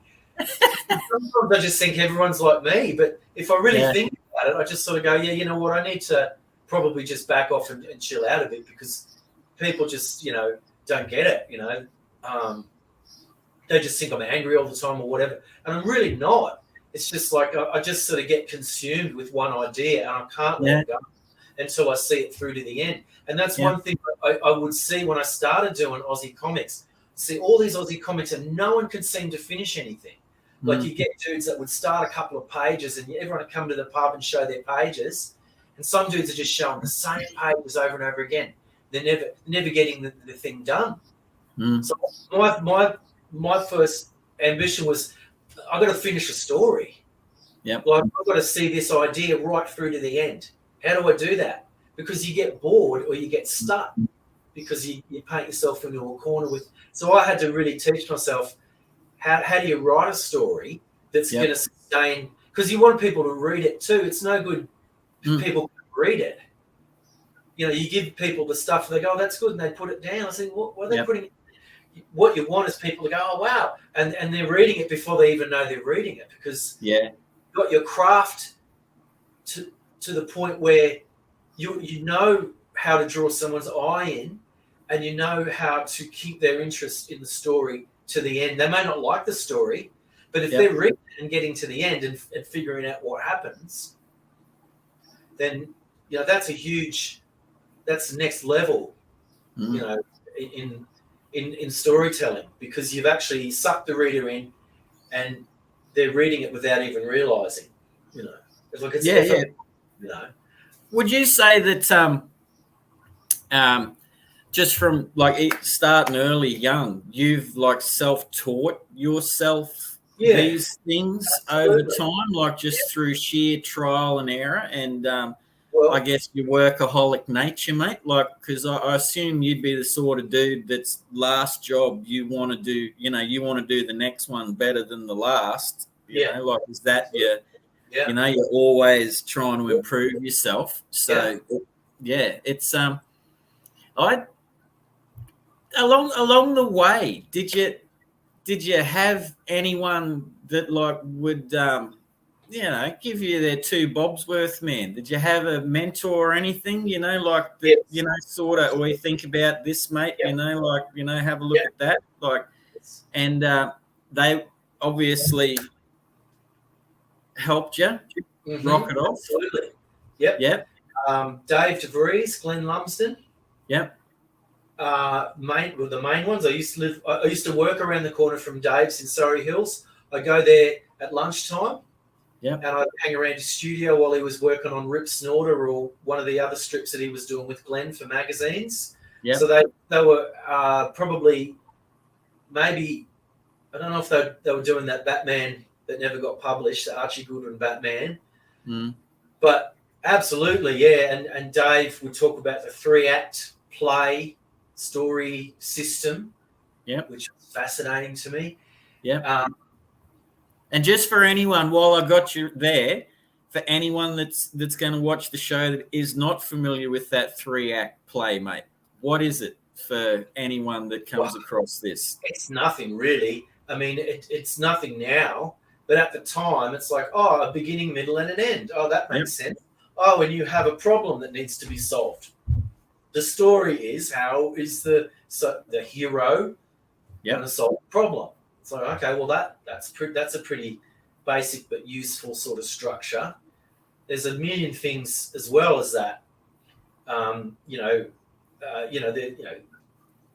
Sometimes I just think everyone's like me, but if I really think about it, I just sort of go, you know what, I need to probably just back off and chill out a bit because people just, don't get it, they just think I'm angry all the time or whatever, and I'm really not. It's just like I just sort of get consumed with one idea and I can't let it go until I see it through to the end. And that's one thing I would see when I started doing Aussie comics. See all these Aussie comics and no one could seem to finish anything. Like you get dudes that would start a couple of pages and everyone would come to the pub and show their pages. And some dudes are just showing the same pages over and over again. they're never getting the thing done. Mm. So my first ambition was, I've got to finish a story. Yep. Like, I've got to see this idea right through to the end. How do I do that? Because you get bored or you get stuck because you paint yourself into a corner with. So I had to really teach myself how do you write a story that's going to sustain, because you want people to read it too. It's no good if people can read it. You know, you give people the stuff, they go, oh, that's good, and they put it down. I think, what are they putting it? What you want is people to go, oh, wow, and they're reading it before they even know they're reading it, because you've got your craft to the point where you know how to draw someone's eye in, and you know how to keep their interest in the story to the end. They may not like the story, but if they're reading it and getting to the end and figuring out what happens, then, you know, that's the next level, you know, in storytelling, because you've actually sucked the reader in and they're reading it without even realizing, you know. It's like, you know. Would you say that just from like starting early, young, you've like self-taught yourself these things over time, like just through sheer trial and error, and I guess your workaholic nature, mate? Like, because I assume you'd be the sort of dude that's last job you want to do, you know, you want to do the next one better than the last. You know, like, is that your, you know, you're always trying to improve yourself. So, it's along the way, did you have anyone that like would you know, give you their two bobs worth, man? Did you have a mentor or anything, you know, like that, you know, sort of, or you think about this, mate, you know, like, you know, have a look at that, like, and they obviously helped you rock it off. Absolutely. Yep. Dave DeVries, Glenn Lumsden. Yep. The main ones. I used to work around the corner from Dave's in Surrey Hills. I go there at lunchtime. And I'd hang around his studio while he was working on Rip Snorter or one of the other strips that he was doing with Glenn for magazines. So they were probably, maybe, I don't know if they were doing that Batman that never got published, the Archie Goodwin Batman. But absolutely, and Dave would talk about the 3-act play story system, which was fascinating to me. And just for anyone, while I got you there, for anyone that's going to watch the show that is not familiar with that 3-act play, mate, what is it for anyone that comes across this? It's nothing really. I mean, it's nothing now, but at the time, it's like, oh, a beginning, middle, and an end. Oh, that makes sense. Oh, and you have a problem that needs to be solved. The story is, how is the hero going to solve the problem? So, okay, well, that's a pretty basic but useful sort of structure. There's a million things as well as that.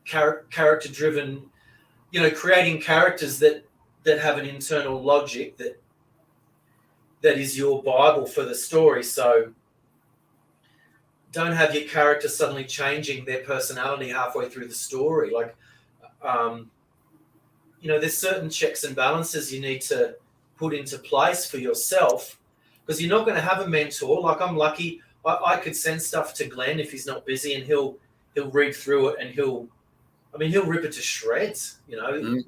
Character-driven, you know, creating characters that have an internal logic that is your Bible for the story. So don't have your character suddenly changing their personality halfway through the story. Like, you know, there's certain checks and balances you need to put into place for yourself, because you're not going to have a mentor. Like, I'm lucky I could send stuff to Glenn if he's not busy, and he'll read through it and he'll rip it to shreds. You know,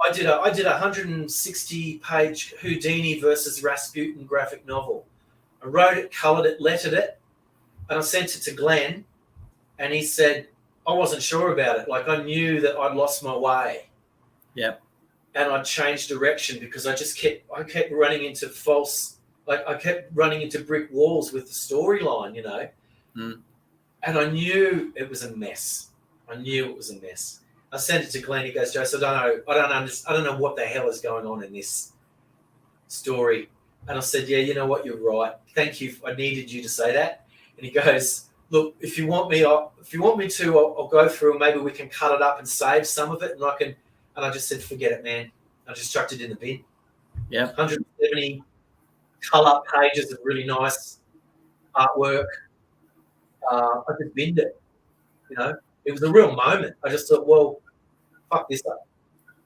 I did a 160-page Houdini versus Rasputin graphic novel. I wrote it, colored it, lettered it, and I sent it to Glenn, and he said, I wasn't sure about it. Like, I knew that I'd lost my way. And I changed direction because I kept running into I kept running into brick walls with the storyline, you know. And I knew it was a mess. I sent it to Glenn. He goes, Jason, I don't know what the hell is going on in this story. And I said, yeah, you know what, you're right. Thank you. I needed you to say that. And he goes, look, if you want me to, I'll go through and maybe we can cut it up and save some of it, and I just said, forget it, man. I just chucked it in the bin. 170 colour pages of really nice artwork. I just binned it. You know, it was a real moment. I just thought, well, fuck this up.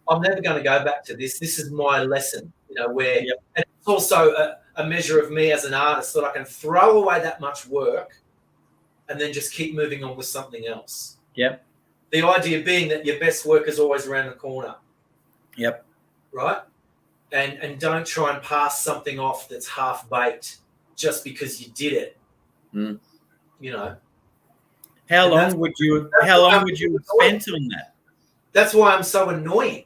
I'm never going to go back to this. This is my lesson, you know, where Yep. and it's also a measure of me as an artist that I can throw away that much work and then just keep moving on with something else. Yep. The idea being that your best work is always around the corner. Yep. Right? And don't try and pass something off that's half-baked just because you did it. Mm. You know? How long would you have spent on that? That's why I'm so annoying,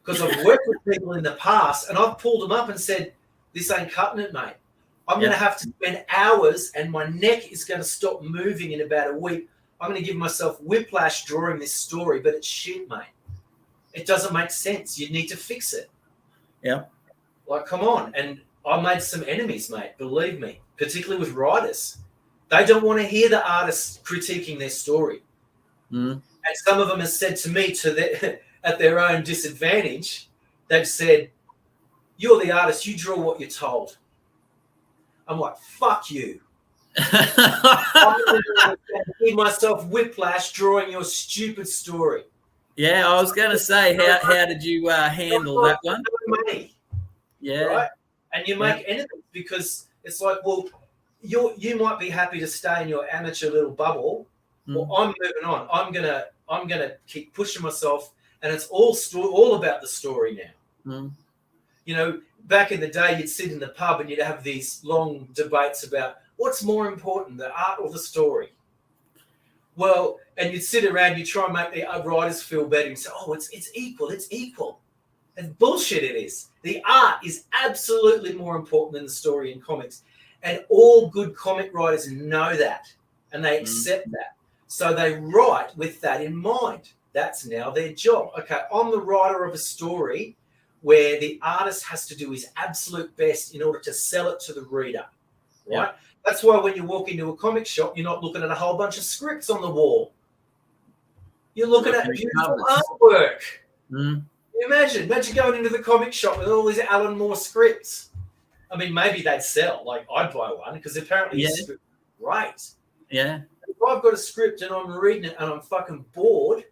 because I've worked with people in the past and I've pulled them up and said, this ain't cutting it, mate. I'm going to have to spend hours and my neck is going to stop moving in about a week. I'm going to give myself whiplash drawing this story, but it's shit, mate. It doesn't make sense. You need to fix it. Yeah. Like, come on. And I made some enemies, mate, believe me, particularly with writers. They don't want to hear the artists critiquing their story. Mm. And some of them have said to me, at their own disadvantage, they've said, you're the artist, you draw what you're told. I'm like, fuck you. I'm going to give myself whiplash drawing your stupid story. Yeah, I was going to say, how did you handle that one? Money, yeah. Right? And you make enemies because it's like, well, you might be happy to stay in your amateur little bubble. Well, I'm moving on. I'm gonna keep pushing myself, and it's all about the story now. Mm. You know, back in the day, you'd sit in the pub and you'd have these long debates about what's more important, the art or the story. Well, and you'd sit around, you try and make the writers feel better and say, oh, it's equal. And bullshit it is. The art is absolutely more important than the story in comics. And all good comic writers know that, and they accept that. So they write with that in mind. That's now their job. Okay, I'm the writer of a story where the artist has to do his absolute best in order to sell it to the reader, right? Yeah. That's why when you walk into a comic shop, you're not looking at a whole bunch of scripts on the wall. You're looking at beautiful artwork. Mm. Imagine going into the comic shop with all these Alan Moore scripts. I mean, maybe they'd sell. Like, I'd buy one because apparently it's great. Yeah. If I've got a script and I'm reading it and I'm fucking bored,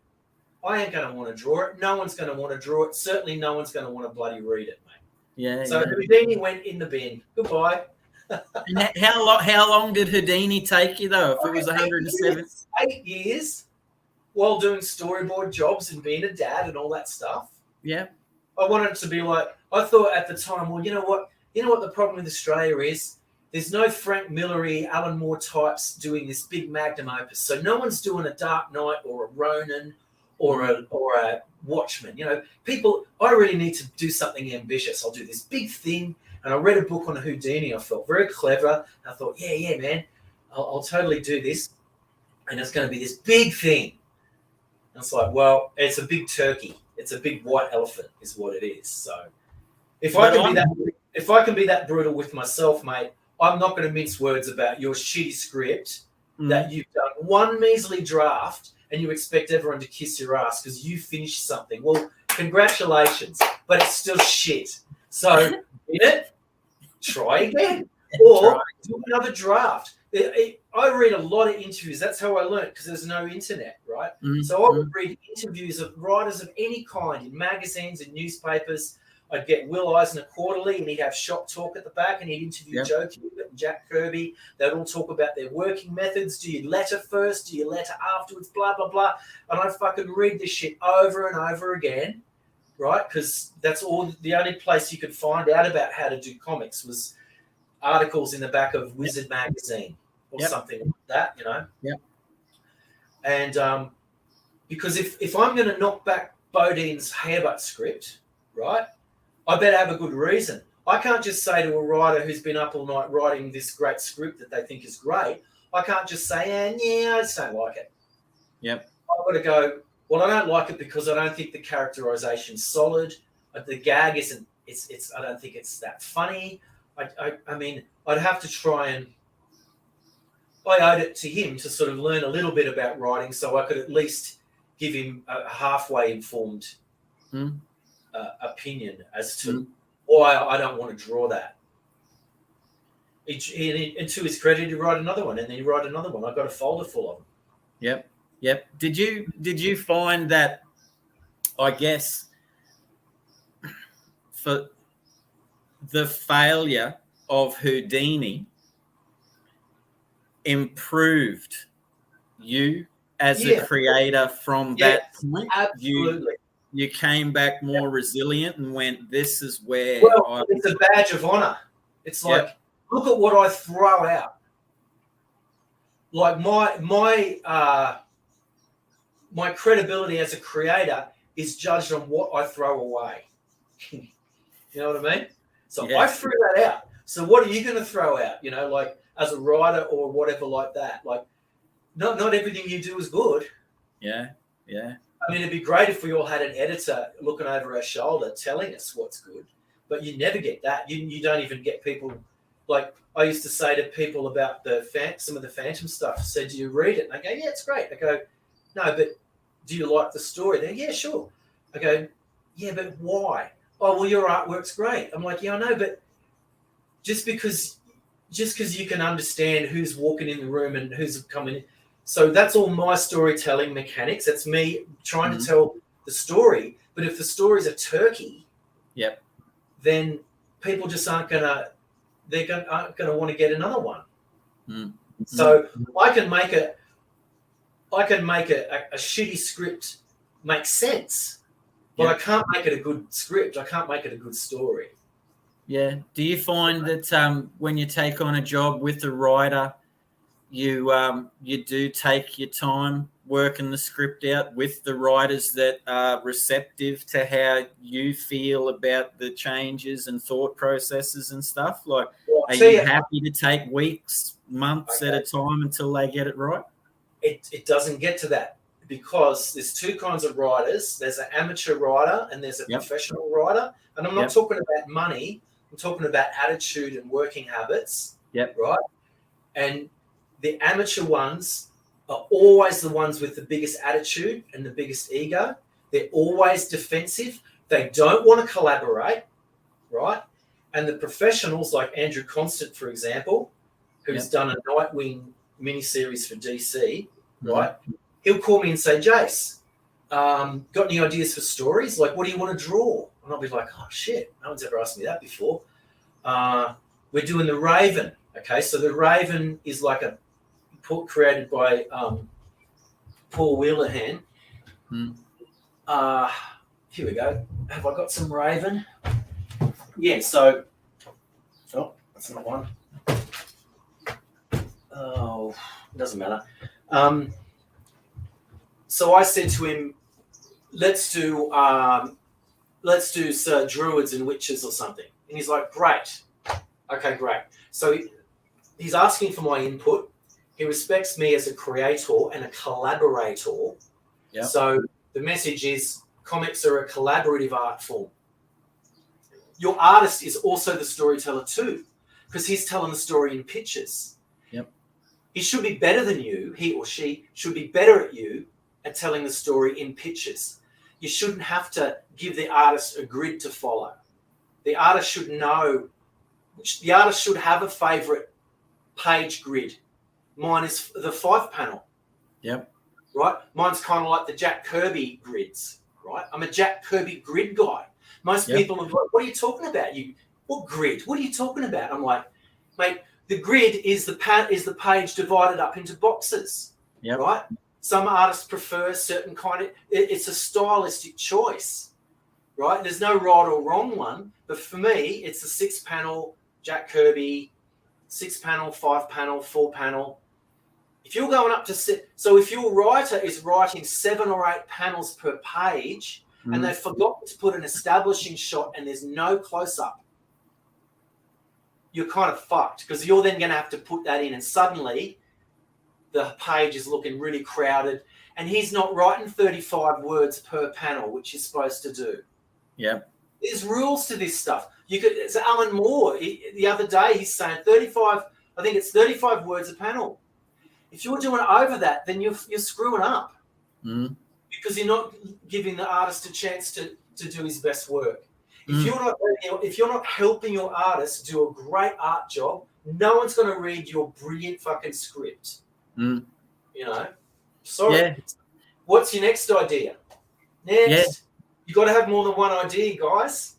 I ain't going to want to draw it. No one's going to want to draw it. Certainly no one's going to want to bloody read it, mate. Yeah. So Houdini went in the bin. Goodbye. And how long did Houdini take you, though, if it was 107? 8 years while doing storyboard jobs and being a dad and all that stuff. Yeah. I wanted it to be like, I thought at the time, well, you know what the problem with Australia is? There's no Frank Miller-y, Alan Moore types doing this big magnum opus. So no one's doing a Dark Knight or a Ronin or a Watchmen. You know, people, I really need to do something ambitious. I'll do this big thing. And I read a book on Houdini. I felt very clever. I thought, yeah, man, I'll totally do this. And it's going to be this big thing. And it's like, well, it's a big turkey. It's a big white elephant is what it is. So if I can be that brutal with myself, mate, I'm not going to mince words about your shitty script that you've done one measly draft and you expect everyone to kiss your ass because you finished something. Well, congratulations, but it's still shit. So, try again or do another draft. I read a lot of interviews. That's how I learned because there's no internet, right? So I would read interviews of writers of any kind in magazines and newspapers. I'd get Will Eisner Quarterly, and he'd have Shop Talk at the back, and he'd interview Joe Kubert and Jack Kirby. They'd all talk about their working methods. Do you letter first? Do you letter afterwards? Blah, blah, blah. And I'd fucking read this shit over and over again, right? Because that's all. The only place you could find out about how to do comics was articles in the back of Wizard magazine or something like that, you know? Yeah. And because if I'm going to knock back Bodine's Hairbutt script, right, I better have a good reason. I can't just say to a writer who's been up all night writing this great script that they think is great, I can't just say, yeah, I just don't like it. Yep. I've got to go, well, I don't like it because I don't think the characterization's solid. The gag isn't, I don't think it's that funny. I mean, I'd have to try and, I owed it to him to sort of learn a little bit about writing so I could at least give him a halfway informed opinion as to why I don't want to draw that. And to his credit, he wrote another one, and then he wrote another one. I got a folder full of them. Yep. Yep. Did you find that, I guess, for the failure of Houdini improved you as a creator from that point? Absolutely. You came back more resilient and went, this is where it's a badge of honor. It's like, look at what I throw out. Like my credibility as a creator is judged on what I throw away. You know what I mean? So I threw that out. So what are you going to throw out? You know, like as a writer or whatever like that. Like not everything you do is good. Yeah, yeah. I mean, it'd be great if we all had an editor looking over our shoulder telling us what's good, but you never get that. You don't even get people. Like I used to say to people about some of the Phantom stuff. So do you read it? And I go, yeah, it's great. I go, no, but do you like the story? They go, yeah, sure. I go, yeah, but why? Oh, well, your artwork's great. I'm like, yeah, I know, but just because you can understand who's walking in the room and who's coming in. So that's all my storytelling mechanics. That's me trying to tell the story. But if the story's a turkey, then people just aren't gonna want to get another one. So I can make a shitty script make sense, but I can't make it a good script. I can't make it a good story. Yeah. Do you find that when you take on a job with a writer, you do take your time working the script out with the writers that are receptive to how you feel about the changes and thought processes and stuff? Like, are you happy to take weeks, months at a time until they get it right? It doesn't get to that because there's two kinds of writers. There's an amateur writer and there's a professional writer. And I'm not talking about money. I'm talking about attitude and working habits. Right? And the amateur ones are always the ones with the biggest attitude and the biggest ego. They're always defensive. They don't want to collaborate, right? And the professionals like Andrew Constant, for example, who's done a Nightwing miniseries for DC, right? He'll call me and say, Jace, got any ideas for stories? Like, what do you want to draw? And I'll be like, oh, shit, no one's ever asked me that before. We're doing The Raven. Okay, so The Raven is like a created by Paul Wheelerhan. Here we go. Have I got some Raven? Yeah, so... Oh, that's not one. Oh, doesn't matter. So I said to him, let's do druids and witches or something. And he's like, great. Okay, great. So he's asking for my input. He respects me as a creator and a collaborator. So the message is comics are a collaborative art form. Your artist is also the storyteller too, because he's telling the story in pictures. He should be better than you. He or she should be better at you at telling the story in pictures. You shouldn't have to give the artist a grid to follow. The artist should know. The artist should have a favorite page grid. Mine is the 5-panel. Right? Mine's kind of like the Jack Kirby grids. Right? I'm a Jack Kirby grid guy. Most people are like, what are you talking about? What grid? What are you talking about? I'm like, mate, the grid is the page divided up into boxes. Right? Some artists prefer certain kind of. It's a stylistic choice. Right? There's no right or wrong one. But for me, it's a 6-panel Jack Kirby, 6-panel, 5-panel, 4-panel. If you're going up to so if your writer is writing 7 or 8 panels per page and they forgot to put an establishing shot and there's no close-up, you're kind of fucked because you're then going to have to put that in and suddenly the page is looking really crowded and he's not writing 35 words per panel, which he's supposed to do. There's rules to this stuff. It's Alan Moore. The other day he's saying 35, I think it's 35 words a panel. If you're doing over that, then you're screwing up because you're not giving the artist a chance to do his best work. If you're not helping your artist do a great art job, no one's going to read your brilliant fucking script. You know, Sorry. Yeah. What's your next idea? Next. Yeah. You've got to have more than one idea, guys.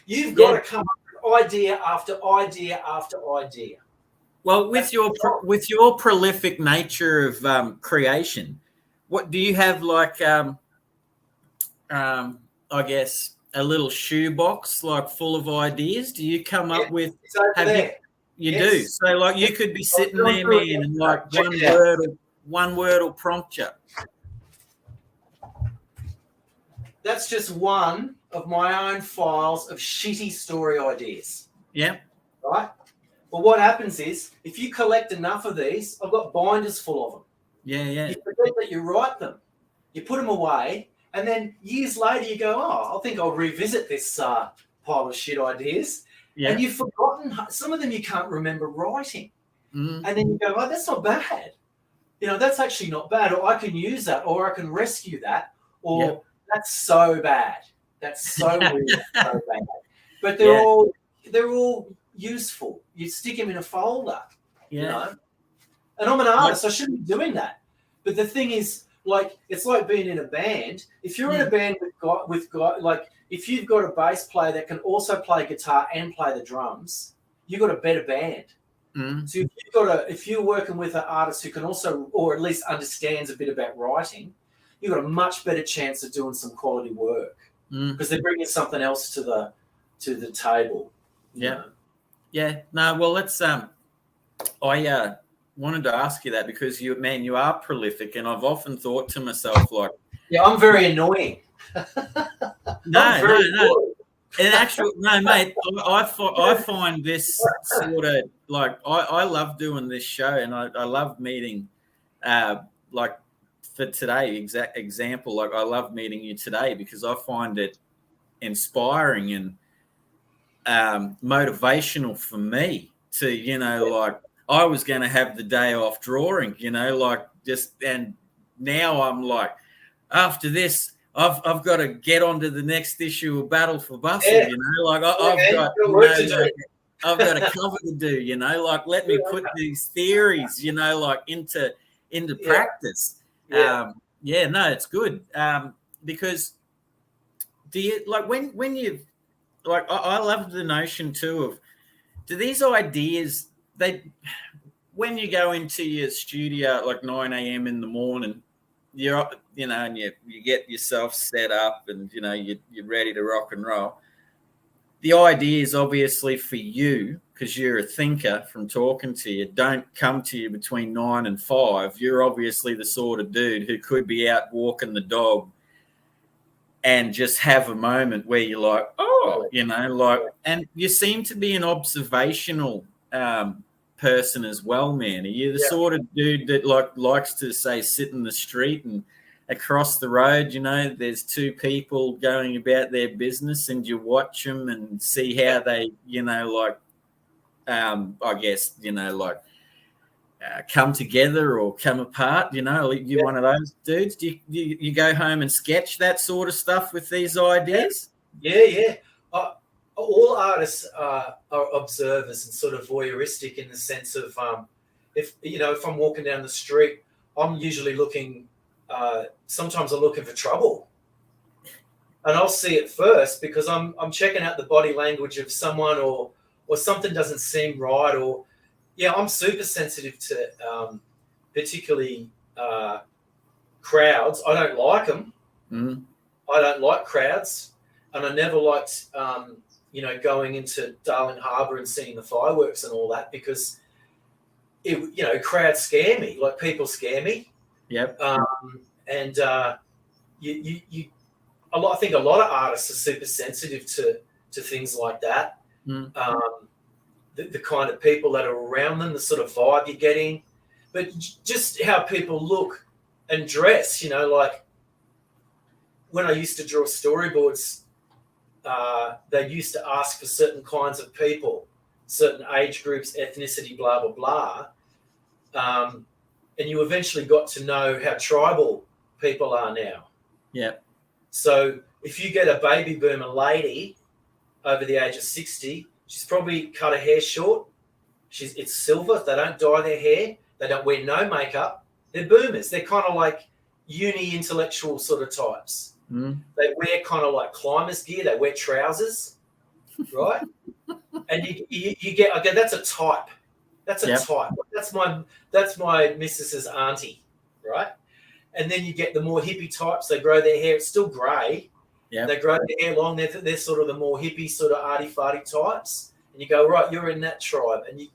You've got to come up with idea after idea after idea. Well, with your prolific nature of creation, what do you have like? I guess a little shoebox like full of ideas. Do you come up with? It's over there. You do. So like you could be sitting there, man, and like one word will prompt you. That's just one of my own files of shitty story ideas. Yeah. Right? Well, what happens is, if you collect enough of these, I've got binders full of them. Yeah, yeah. You forget that you write them. You put them away, and then years later you go, I think I'll revisit this pile of shit ideas. Yeah. And you've forgotten, some of them you can't remember writing. Mm-hmm. And then you go, that's not bad. That's actually not bad, or I can use that, or I can rescue that, or that's so bad. That's so weird, so bad. But they're all useful. You stick them in a folder, And I'm an artist. I shouldn't be doing that. But the thing is, like, it's like being in a band. If you're in a band with like, if you've got a bass player that can also play guitar and play the drums, you've got a better band. Mm. So if you're working with an artist who can also, or at least understands a bit about writing, you've got a much better chance of doing some quality work because they're bringing something else to the table. Yeah. Yeah. No, well, let's. I wanted to ask you that because you are prolific, and I've often thought to myself, like, I'm very annoying. No. In actual, no, mate. I find this sort of like I love doing this show, and I love meeting, like for today, example, like I love meeting you today because I find it inspiring and motivational for me to, like I was going to have the day off drawing, and now I'm like, after this, I've got to get on to the next issue of Battle for Bustle, like I've got a cover to do, like let me put these theories, like into practice. No, it's good. Because do you like when you like I love the notion too of do these ideas when you go into your studio at like 9 a.m. in the morning, you're and you get yourself set up and you're ready to rock and roll. The idea is obviously for you because you're a thinker from talking to you. Don't come to you between 9 and 5. You're obviously the sort of dude who could be out walking the dog and just have a moment where you're like, and you seem to be an observational person as well, man. Are you the sort of dude that likes to say sit in the street and across the road, there's two people going about their business and you watch them and see how they, I guess, come together or come apart, you're one of those dudes. Do you go home and sketch that sort of stuff with these ideas? Yeah. All artists are observers and sort of voyeuristic in the sense of if I'm walking down the street, I'm usually looking. Sometimes I'm looking for trouble, and I'll see it first because I'm checking out the body language of someone or something doesn't seem right. Or I'm super sensitive to particularly crowds. I don't like them. Mm-hmm. I don't like crowds, and I never liked going into Darling Harbour and seeing the fireworks and all that because crowds scare me. Like people scare me. Yep. And I think a lot of artists are super sensitive to things like that. Mm. The kind of people that are around them, the sort of vibe you're getting, but just how people look and dress. Like when I used to draw storyboards, they used to ask for certain kinds of people, certain age groups, ethnicity, blah blah blah. And you eventually got to know how tribal people are now. Yeah. So if you get a baby boomer lady over the age of 60, she's probably cut her hair short. It's silver. They don't dye their hair. They don't wear no makeup. They're boomers. They're kind of like uni intellectual sort of types. They wear kind of like climbers gear. They wear trousers, right? And you get, okay, that's a type. That's a type. That's my missus's auntie, right? And then you get the more hippie types. They grow their hair. It's still grey. Yeah. They grow their hair long. They're sort of the more hippie sort of arty-farty types. And you go, right, you're in that tribe. And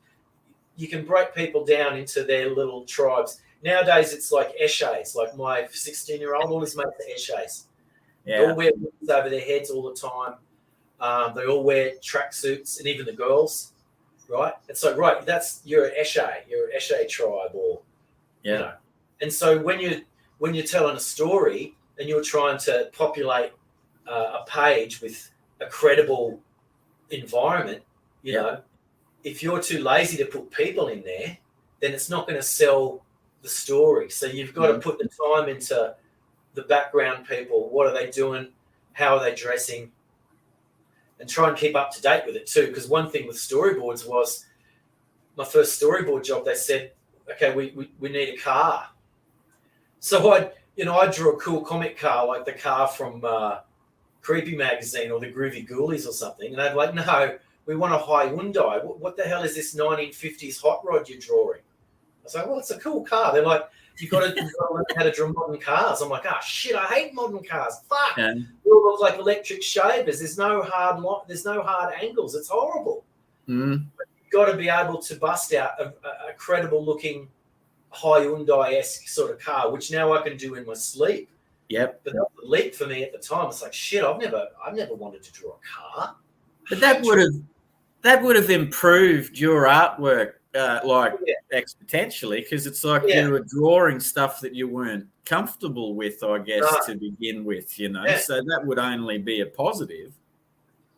you can break people down into their little tribes. Nowadays, it's like eshays. Like my 16-year-old, all his mates are eshays. Yeah. They all wear wigs over their heads all the time. They all wear tracksuits, and even the girls, right? It's like, right, you're an eshay. You're an eshay tribe, or you know. And so when you're telling a story and you're trying to populate a page with a credible environment, you know, if you're too lazy to put people in there, then it's not going to sell the story. So you've got to put the time into the background people. What are they doing? How are they dressing? And try and keep up to date with it too. Because one thing with storyboards was my first storyboard job, they said, okay, we need a car. So I drew a cool comic car, like the car from Creepy Magazine or the Groovy Ghoulies or something. And they'd be like, no, we want a Hyundai. What the hell is this 1950s hot rod you're drawing? I was like, well, it's a cool car. They're like, you've got to learn how to draw modern cars. I'm like, shit, I hate modern cars. Fuck. Yeah. They all look like electric shavers. There's no hard angles. It's horrible. But you've got to be able to bust out a credible looking Hyundai-esque sort of car, which now I can do in my sleep. Yep. But that was a leap for me at the time. It's like, shit, I've never wanted to draw a car. But that would have improved your artwork exponentially, because it's like you were drawing stuff that you weren't comfortable with, I guess, to begin with, you know. Yeah. So that would only be a positive.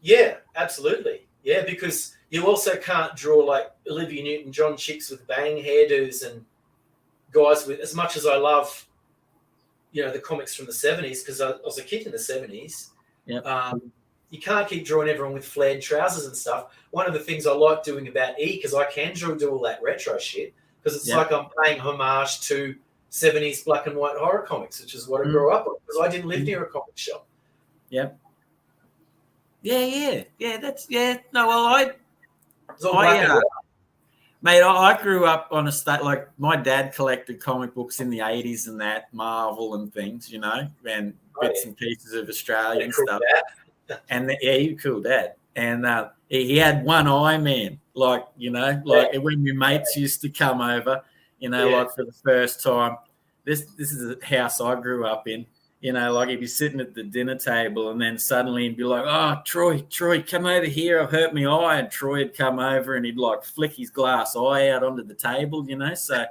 Yeah, absolutely. Yeah, because you also can't draw like Olivia Newton-John chicks with bang hairdos and guys with, as much as I love, you know, the comics from the 70s, because I was a kid in the 70s. Yeah. You can't keep drawing everyone with flared trousers and stuff. One of the things I like doing about because I can do all that retro shit, because it's like I'm paying homage to 70s black and white horror comics, which is what I grew up on, because I didn't live near a comic shop. Yeah. Yeah. No, well, mate, I grew up on a state, like my dad collected comic books in the 80s and that, Marvel and things, you know, and bits and pieces of Australian stuff. And he cool dad. And he had one eye man, like, you know, like when your mates used to come over, you know, like for the first time. This is a house I grew up in, you know, like he'd be sitting at the dinner table and then suddenly he'd be like, oh, Troy, come over here. I've hurt my eye. And Troy would come over and he'd like flick his glass eye out onto the table, you know. So,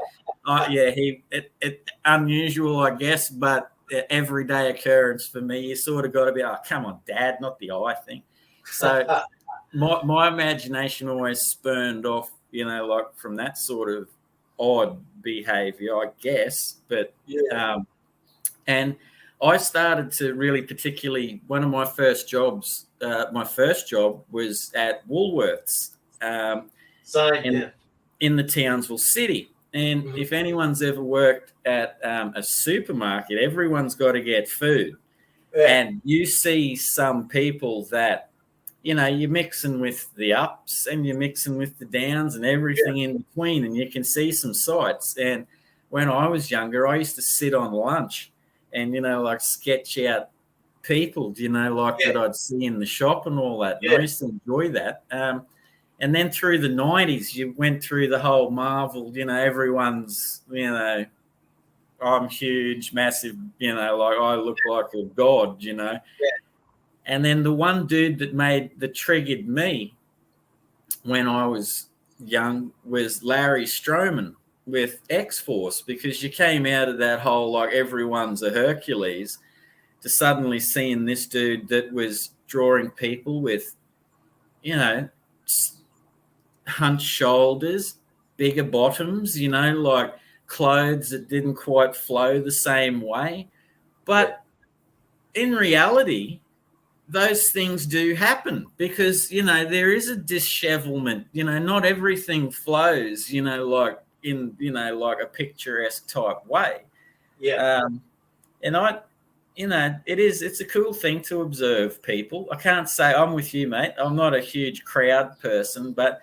unusual, I guess, but everyday occurrence for me. You sort of got to be, oh, come on, Dad, not the eye thing. So my imagination always spurned off, you know, like from that sort of odd behavior, I guess. But and I started to really, particularly one of my first jobs. My first job was at Woolworths, in the Townsville city. And if anyone's ever worked at a supermarket, everyone's got to get food. Yeah. And you see some people that, you know, you're mixing with the ups and you're mixing with the downs and everything in between, and you can see some sights. And when I was younger, I used to sit on lunch and, you know, like sketch out people, you know, like that I'd see in the shop and all that. And I used to enjoy that. And then through the 90s, you went through the whole Marvel, you know, everyone's, you know, I'm huge, massive, you know, like I look like a god, you know. Yeah. And then the one dude that triggered me when I was young was Larry Stroman with X-Force, because you came out of that whole, like, everyone's a Hercules, to suddenly seeing this dude that was drawing people with, you know, hunched shoulders, bigger bottoms, you know, like clothes that didn't quite flow the same way. But in reality, those things do happen because, you know, there is a dishevelment, you know, not everything flows, you know, like in, like a picturesque type way. Yeah. And it's a cool thing to observe people. I can't say I'm with you, mate. I'm not a huge crowd person, but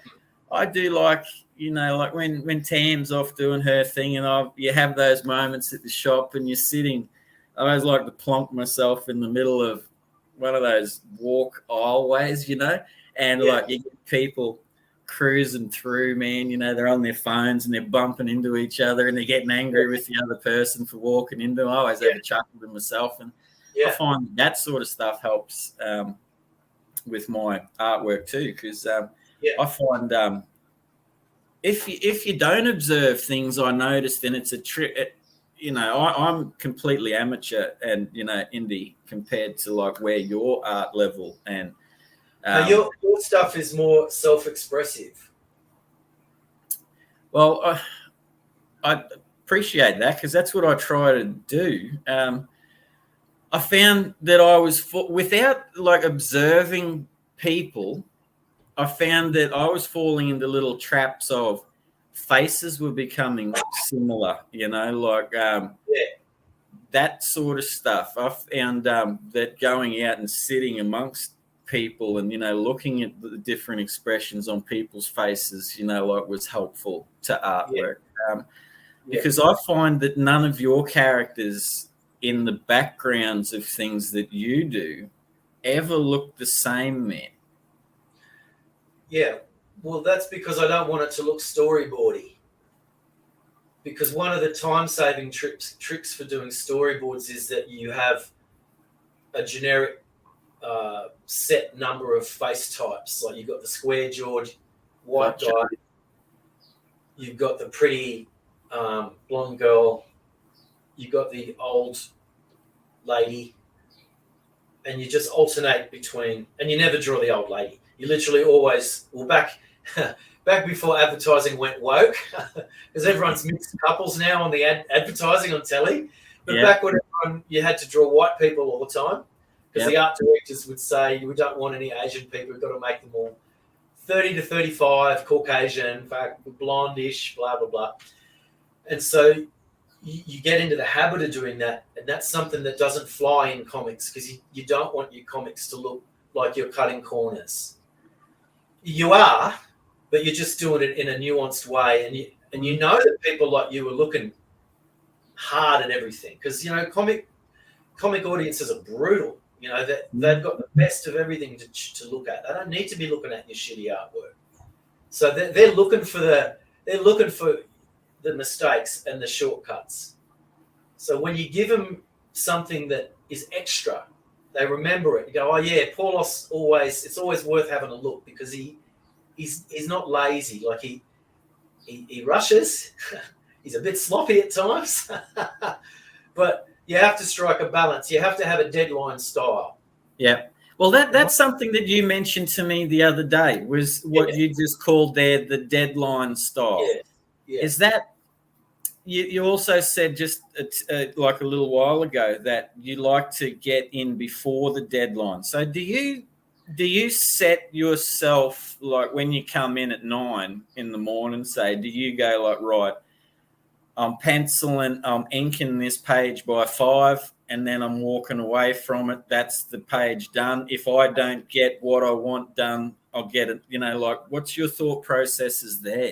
I do like, like when Tam's off doing her thing and you have those moments at the shop and you're sitting, I always like to plonk myself in the middle of one of those walk aisleways, and like you get people cruising through, man, they're on their phones and they're bumping into each other and they're getting angry with the other person for walking into them. I always have a chuckle to myself, and I find that sort of stuff helps with my artwork too, because I find if you don't observe things, I notice, then it's a trick. I'm completely amateur and indie compared to like where your art level and your stuff is more self-expressive. Well, I appreciate that, because that's what I try to do. I found that I was without like observing people, I found that I was falling into little traps of faces were becoming similar, like that sort of stuff. I found that going out and sitting amongst people and looking at the different expressions on people's faces, like was helpful to artwork. Because I find that none of your characters in the backgrounds of things that you do ever look the same, man. Yeah, well, that's because I don't want it to look storyboardy. Because one of the time-saving tricks for doing storyboards is that you have a generic set number of face types. Like you've got the square-jawed white guy, you've got the pretty blonde girl, you've got the old lady, and you just alternate between, and you never draw the old lady. You literally always, back before advertising went woke, because everyone's mixed couples now on the advertising on telly. But back when you had to draw white people all the time, because the art directors would say, we don't want any Asian people, we've got to make them all 30 to 35, Caucasian, in fact, blondish, blah, blah, blah. And so you get into the habit of doing that, and that's something that doesn't fly in comics, because you don't want your comics to look like you're cutting corners. You are, but you're just doing it in a nuanced way, and you know that people like you are looking hard at everything, because comic audiences are brutal. They've got the best of everything to look at. They don't need to be looking at your shitty artwork. So they're looking for the mistakes and the shortcuts. So when you give them something that is extra, they remember it. You go, oh yeah, Paulos it's always worth having a look, because he's not lazy. Like he rushes. He's a bit sloppy at times, but you have to strike a balance. You have to have a deadline style. Yeah. Well, that's something that you mentioned to me the other day, was what you just called there the deadline style. Yeah. Is that you also said just like a little while ago that you like to get in before the deadline. So do you set yourself, like when you come in at 9 in the morning, say, do you go like, right, I'm penciling, I'm inking this page by 5, and then I'm walking away from it. That's the page done. If I don't get what I want done, I'll get it. Like, what's your thought processes there?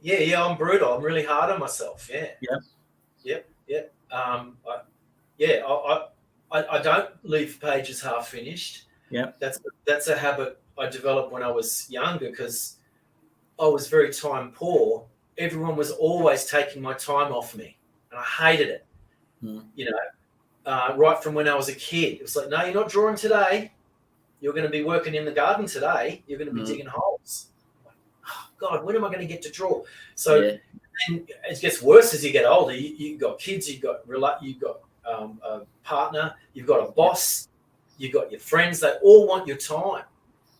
Yeah, I'm brutal. I'm really hard on myself. Yeah. Yep. I don't leave pages half finished. Yeah. That's a habit I developed when I was younger, because I was very time poor. Everyone was always taking my time off me, and I hated it. Right from when I was a kid, it was like, no, you're not drawing today. You're going to be working in the garden today. You're going to be digging holes. Oh, God, when am I going to get to draw? So and it gets worse as you get older. You've got kids, you've got a partner, you've got a boss, you've got your friends. They all want your time.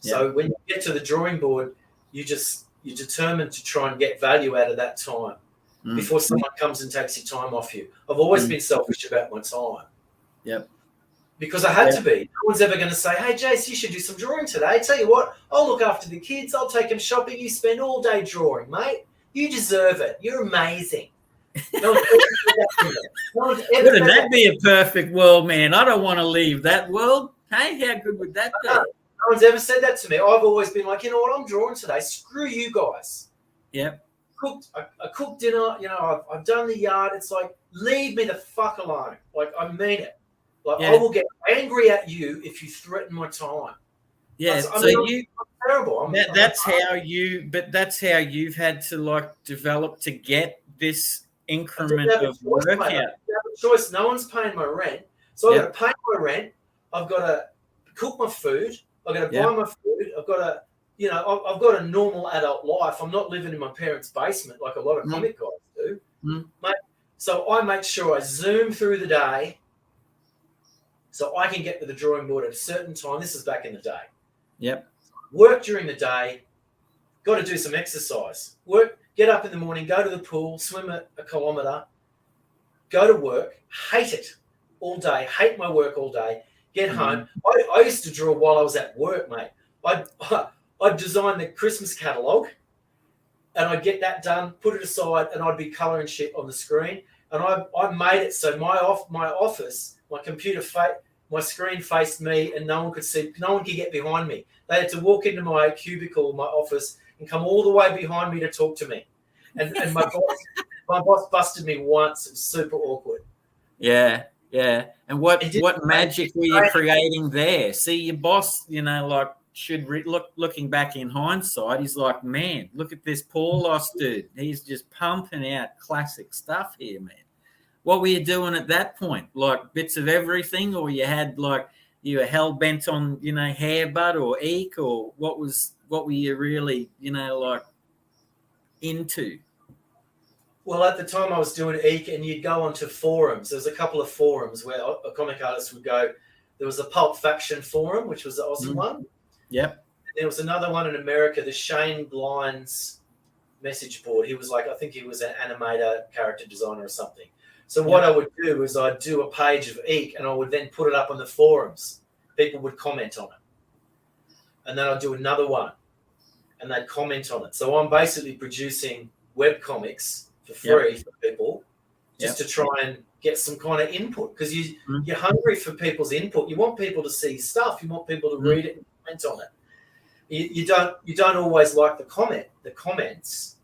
So when you get to the drawing board, you're determined to try and get value out of that time before someone comes and takes your time off you. I've always been selfish about my time. Yep. Because I had to be. No one's ever going to say, hey, Jace, you should do some drawing today. Tell you what, I'll look after the kids. I'll take them shopping. You spend all day drawing, mate. You deserve it. You're amazing. No one's ever said that to me. No one's ever Wouldn't said that be a perfect world, man? I don't want to leave that world. Hey, how good would that be? No one's ever said that to me. I've always been like, you know what, I'm drawing today. Screw you guys. Yep. I cooked dinner. You know, I've done the yard. It's like, leave me the fuck alone. Like, I mean it. Like, I will get angry at you if you threaten my time. Yeah. I'm terrible. That's how you've had to like develop to get this increment of work out. I have a choice. No one's paying my rent, so I've got to pay my rent. I've got to cook my food. I've got to buy my food. I've got to, you know, I've got a normal adult life. I'm not living in my parents' basement like a lot of comic guys do, mate. So I make sure I zoom through the day, so I can get to the drawing board at a certain time. This is back in the day. Yep. Work during the day. Got to do some exercise. Get up in the morning, go to the pool, swim a kilometre, go to work, hate it all day, hate my work all day, get home. I used to draw while I was at work, mate. I'd design the Christmas catalogue and I'd get that done, put it aside, and I'd be colouring shit on the screen. And I made it so my office, my computer, my screen faced me and no one could see, no one could get behind me. They had to walk into my cubicle, my office, and come all the way behind me to talk to me. And my boss busted me once. It was super awkward. Yeah, yeah. And what magic were you creating there? See, your boss, you know, like looking back in hindsight, he's like, man, look at this Paulos dude. He's just pumping out classic stuff here, man. What were you doing at that point? Like bits of everything, or you were hell bent on, you know, hair bud or eek, or what were you really, you know, like into? Well, at the time I was doing eek, and you'd go onto forums. There's a couple of forums where a comic artist would go. There was a Pulp Faction forum, which was the Aussie one. Yep. And there was another one in America, the Shane Blind's message board. He was like, I think he was an animator, character designer or something. So what I would do is I'd do a page of eek, and I would then put it up on the forums. People would comment on it. And then I'd do another one, and they'd comment on it. So I'm basically producing webcomics for free for people, just to try and get some kind of input, because you're hungry for people's input. You want people to see stuff. You want people to read it and comment on it. You don't always like the comments,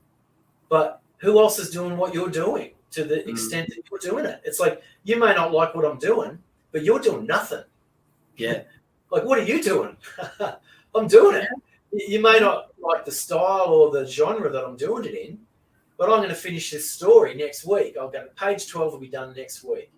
but who else is doing what you're doing to the extent that you're doing it? It's like, you may not like what I'm doing, but you're doing nothing. Yeah. Like, what are you doing? I'm doing it. You may not like the style or the genre that I'm doing it in, but I'm going to finish this story next week. I'll go, page 12 will be done next week.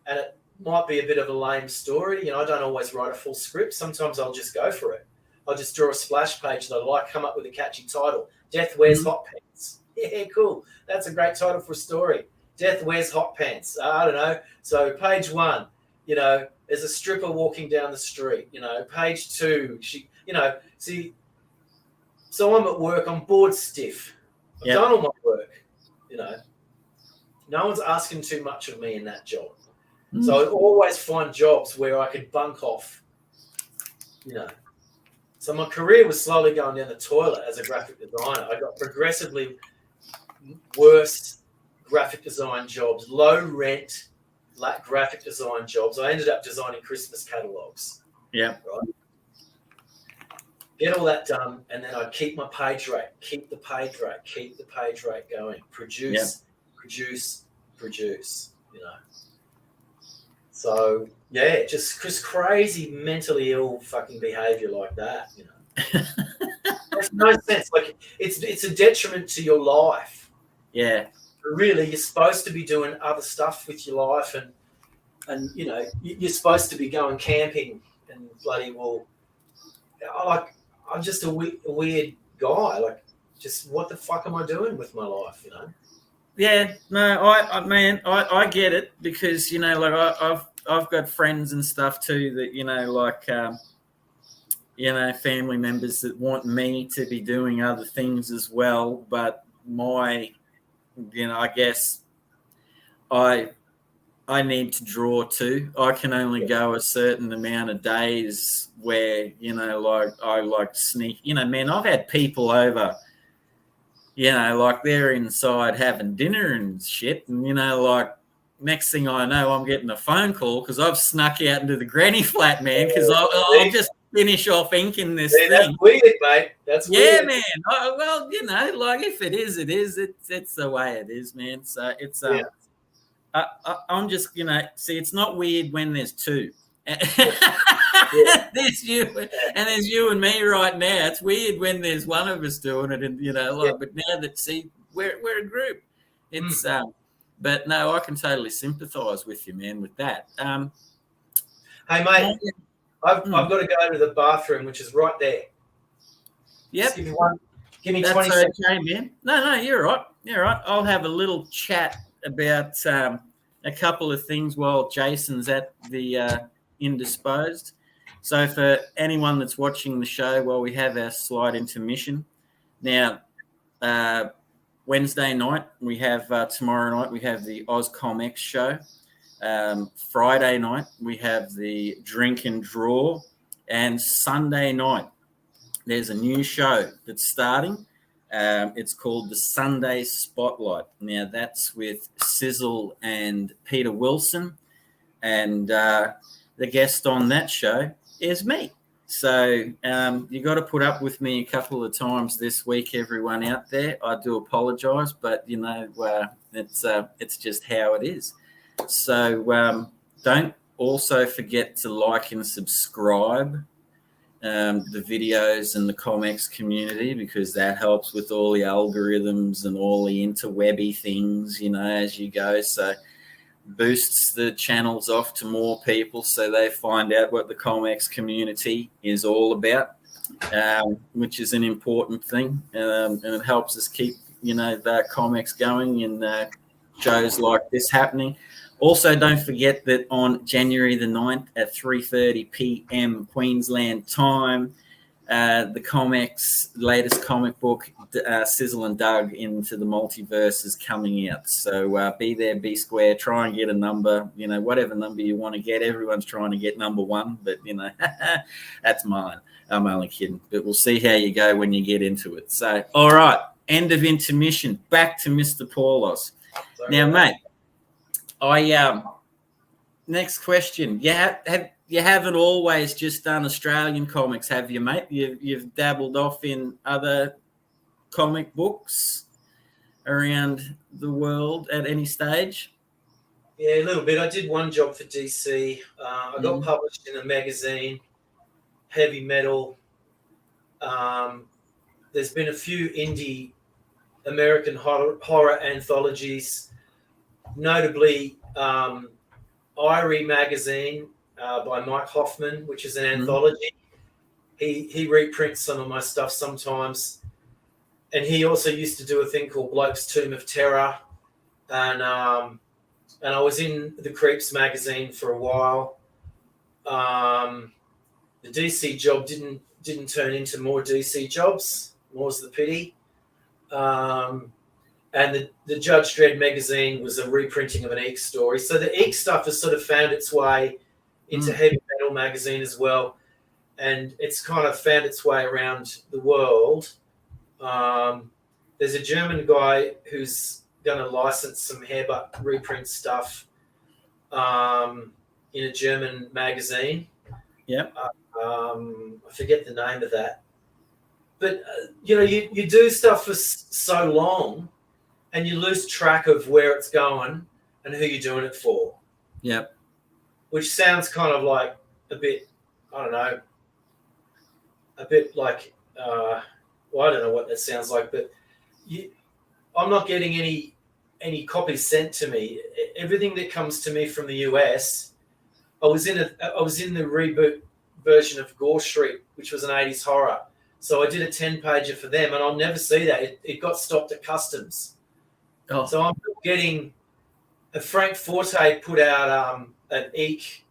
And it might be a bit of a lame story. You know, I don't always write a full script. Sometimes I'll just go for it. I'll just draw a splash page that I like, come up with a catchy title. Death Wears Hot Pants. Yeah, cool. That's a great title for a story. Death Wears Hot Pants. I don't know. So page 1, you know, there's a stripper walking down the street. You know, page 2, she, you know, see, so I'm at work, I'm bored stiff. I've done all my work, you know. No one's asking too much of me in that job. So I always find jobs where I could bunk off, you know. So my career was slowly going down the toilet as a graphic designer. I got progressively worse graphic design jobs, low rent, graphic design jobs. I ended up designing Christmas catalogs. Yeah. Right. Get all that done, and then I'd keep my page rate, keep the page rate going, produce, you know. So, yeah, just crazy mentally ill fucking behavior like that, you know. There's no sense. Like, it's a detriment to your life. Yeah. But really, you're supposed to be doing other stuff with your life, and you know, you're supposed to be going camping and bloody well. I'm just a weird guy. Like, just what the fuck am I doing with my life, you know? Yeah, no, I get it, because, you know, like I've got friends and stuff too that, you know, like, you know, family members that want me to be doing other things as well. But you know, I guess I need to draw too. I can only go a certain amount of days where, you know, like I like sneak, you know, man, I've had people over you know, like they're inside having dinner and shit, and you know, like next thing I know, I'm getting a phone call because I've snuck out into the granny flat, man, because I'll just finish off inking this Yeah, that's thing. weird, mate. That's Yeah, weird. man. Well, you know, like if it is, it is. It's the way it is, man. So it's Yeah. I'm just, you know, see, it's not weird when there's two. Yeah. There's you and there's you and me right now. It's weird when there's one of us doing it, and you know, like. But now that see, we're a group. It's but no, I can totally sympathise with you, man, with that. Hey, mate, I've got to go to the bathroom, which is right there. Yep. Just give me That's 20 okay, seconds. man. No, you're right. You're right. I'll have a little chat about a couple of things while Jason's at the Indisposed. So for anyone that's watching the show while we have our slight intermission, now Wednesday night we have tomorrow night we have the OzComX show. Friday night we have the Drink and Draw, and Sunday night there's a new show that's starting. It's called the Sunday Spotlight. Now that's with Sizzle and Peter Wilson, and the guest on that show is me. So you got to put up with me a couple of times this week, everyone out there. I do apologise, but you know it's just how it is. So don't also forget to like and subscribe the videos and the Comex community, because that helps with all the algorithms and all the interwebby things, you know, as you go. So boosts the channels off to more people so they find out what the Comex community is all about, which is an important thing. And it helps us keep, you know, the Comex going and shows like this happening. Also, don't forget that on January the 9th at 3:30 p.m. Queensland time, the Comex latest comic book, Sizzle and Doug Into the Multiverse, is coming out. So be there, be square, try and get a number, you know, whatever number you want to get. Everyone's trying to get number one, but, you know, that's mine. I'm only kidding. But we'll see how you go when you get into it. So, all right, end of intermission. Back to Mr. Paulos. Now, mate, next question. You haven't always just done Australian comics, have you, mate? You've dabbled off in other comic books around the world at any stage? Yeah, a little bit. I did one job for DC. I got published in a magazine, Heavy Metal. There's been a few indie American horror anthologies, notably Irie magazine by Mike Hoffman, which is an anthology. He reprints some of my stuff sometimes, and he also used to do a thing called Bloke's Tomb of Terror, and I was in the Creeps magazine for a while. The DC job didn't turn into more DC jobs, more's the pity. And the Judge Dredd magazine was a reprinting of an Eek story. So the Eek stuff has sort of found its way into Heavy Metal magazine as well. And it's kind of found its way around the world. There's a German guy who's going to license some Hairbutt reprint stuff in a German magazine. Yep. I forget the name of that. But, you know, you do stuff for so long, and you lose track of where it's going and who you're doing it for. Yep. Which sounds kind of like a bit, I don't know, a bit like, well, I don't know what that sounds like, but I'm not getting any copies sent to me. Everything that comes to me from the US, I was in the reboot version of Gore Street, which was an 80s horror. So I did a 10-pager for them, and I'll never see that. It got stopped at customs. Oh. So I'm getting Frank Forte put out an Eek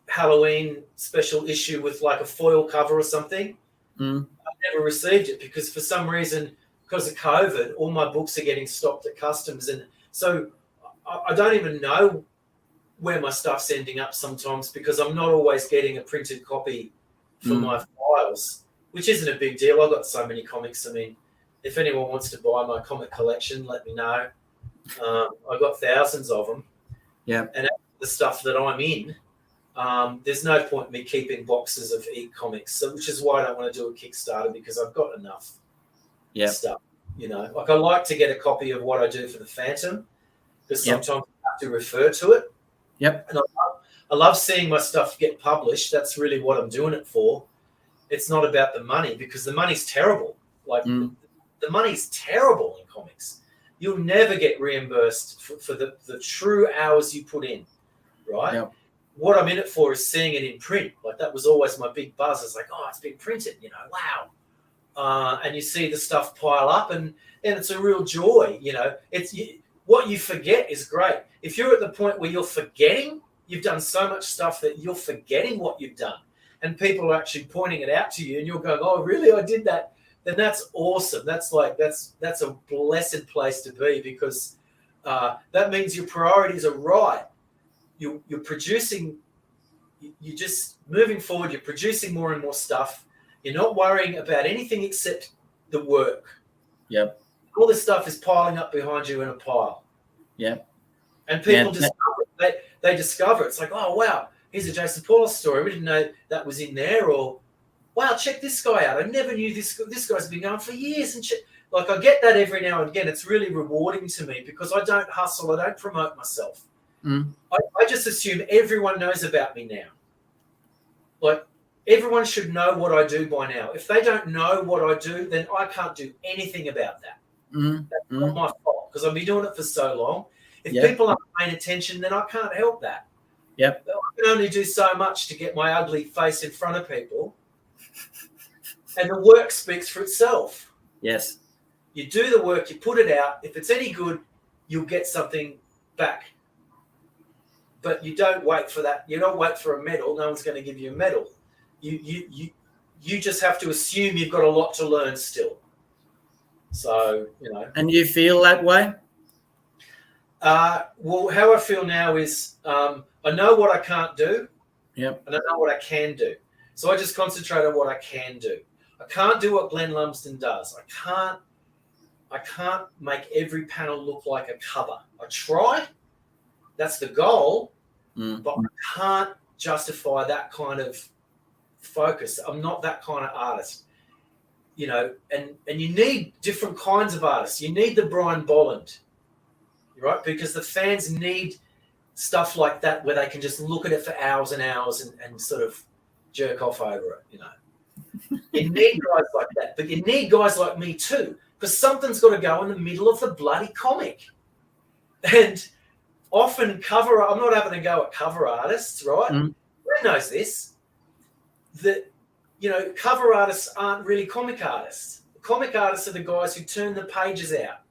Halloween special issue with like a foil cover or something. I never received it because for some reason, because of COVID, all my books are getting stopped at customs. And so I don't even know where my stuff's ending up sometimes because I'm not always getting a printed copy for my files, which isn't a big deal. I've got so many comics. I mean, if anyone wants to buy my comic collection, let me know. I've got thousands of them. Yeah. And the stuff that I'm in, there's no point in me keeping boxes of e-comics, which is why I don't want to do a Kickstarter, because I've got enough stuff. Like I like to get a copy of what I do for the Phantom, because sometimes I have to refer to it. Yep. And I love seeing my stuff get published. That's really what I'm doing it for. It's not about the money, because the money's terrible. Like the money's terrible in comics. You'll never get reimbursed for the true hours you put in, right? Yep. What I'm in it for is seeing it in print. Like that was always my big buzz. It's like, oh, it's been printed, wow. And you see the stuff pile up, and it's a real joy, what you forget is great. If you're at the point where you're forgetting, you've done so much stuff that you're forgetting what you've done, and people are actually pointing it out to you, and you're going, oh, really, I did that, then that's awesome. That's a blessed place to be, because that means your priorities are right. You're producing, you're just moving forward, you're producing more and more stuff. You're not worrying about anything except the work. Yep. All this stuff is piling up behind you in a pile. Yep. And people discover it. They discover it. It's like, oh, wow, here's a Jason Paulos story. We didn't know that was in there. Or, wow, check this guy out. I never knew this guy's been going for years. And like, I get that every now and again. It's really rewarding to me, because I don't hustle. I don't promote myself. I just assume everyone knows about me now. Like, everyone should know what I do by now. If they don't know what I do, then I can't do anything about that. That's not my fault, because I've been doing it for so long. If people aren't paying attention, then I can't help that. Yep. I can only do so much to get my ugly face in front of people. And the work speaks for itself. Yes. You do the work, you put it out. If it's any good, you'll get something back. But you don't wait for that. You don't wait for a medal. No one's going to give you a medal. You just have to assume you've got a lot to learn still. So, And you feel that way? Well, how I feel now is I know what I can't do. Yep. And I know what I can do. So I just concentrate on what I can do. I can't do what Glenn Lumsden does. I can't make every panel look like a cover. I try. That's the goal. But I can't justify that kind of focus. I'm not that kind of artist. And you need different kinds of artists. You need the Brian Bolland, right? Because the fans need stuff like that, where they can just look at it for hours and hours and sort of jerk off over it, You need guys like that, but you need guys like me too, because something's got to go in the middle of the bloody comic. And often I'm not having a go at cover artists, right? Who knows this? That cover artists aren't really comic artists. Comic artists are the guys who turn the pages out,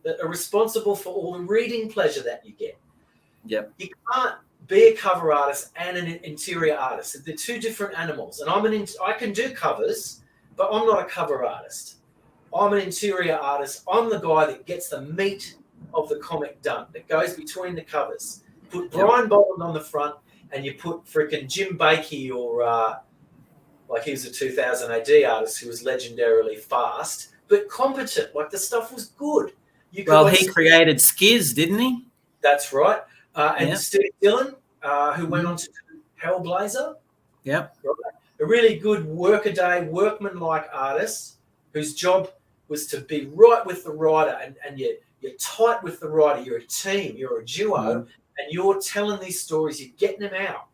that are responsible for all the reading pleasure that you get. Yep. You can't be a cover artist and an interior artist. They're two different animals. And I can do covers, but I'm not a cover artist. I'm an interior artist. I'm the guy that gets the meat of the comic done, that goes between the covers. Put Brian Bolland on the front, and you put freaking Jim Bakey, or like he was a 2000 AD artist who was legendarily fast but competent. Like the stuff was good. He created Skiz, didn't he? That's right. And Steve Dillon, who went on to do Hellblazer. Yep. A really good workaday, workman-like artist whose job was to be right with the writer, and you're tight with the writer. You're a team. You're a duo, and you're telling these stories. You're getting them out,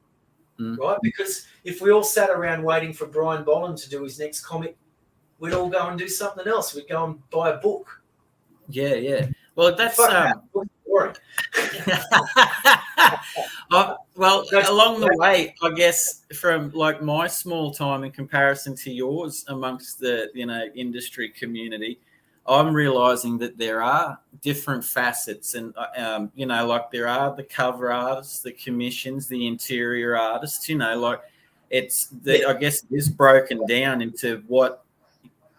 right? Because if we all sat around waiting for Brian Bolland to do his next comic, we'd all go and do something else. We'd go and buy a book. Yeah. Well, that's boring. Well, along the way, I guess, from like my small time in comparison to yours amongst the industry community, I'm realizing that there are different facets, and like there are the cover artists, the commissions, the interior artists. Like I guess it is broken down into what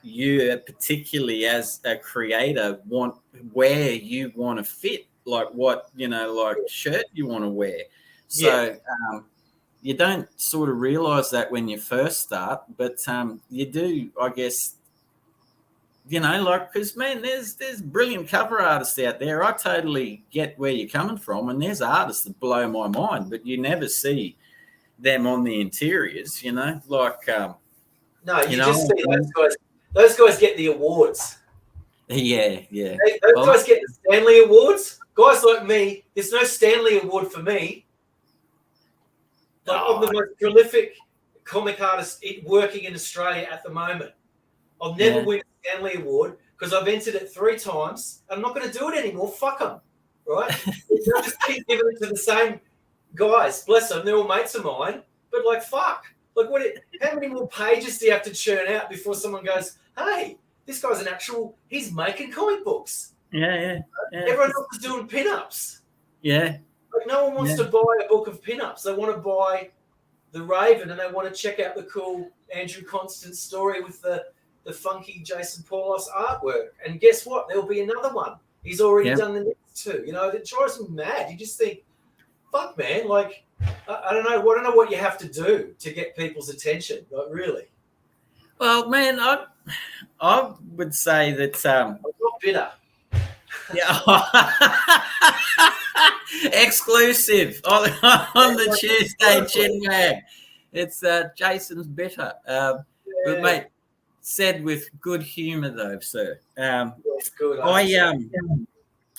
you, particularly as a creator, want, where you want to fit, like what shirt you want to wear. So you don't sort of realize that when you first start, but you do, I guess. because, man, there's brilliant cover artists out there. I totally get where you're coming from, and there's artists that blow my mind, but you never see them on the interiors, No, you just see those guys. Those guys get the awards. Yeah. Those guys get the Stanley Awards. Guys like me, there's no Stanley Award for me. I'm the most prolific comic artist working in Australia at the moment. I'll never win a Stanley Award because I've entered it 3 times. I'm not going to do it anymore. Fuck them, right? They'll just keep giving it to the same guys. Bless them. They're all mates of mine. But, like, fuck. Like, how many more pages do you have to churn out before someone goes, hey, this guy's he's making comic books. Yeah. Everyone else is doing pin-ups. Yeah. Like, no one wants to buy a book of pin-ups. They want to buy The Raven, and they want to check out the cool Andrew Constance story with the funky Jason Paulos artwork. And guess what? There'll be another one. He's already done the next 2. It drives me mad. You just think, fuck, man. Like, I don't know. I don't know what you have to do to get people's attention. Like, really. Well, man, I would say that I'm not bitter. Yeah. Exclusive on the Tuesday Chinwag. It's Jason's bitter. But mate, said with good humour though, sir. It's good.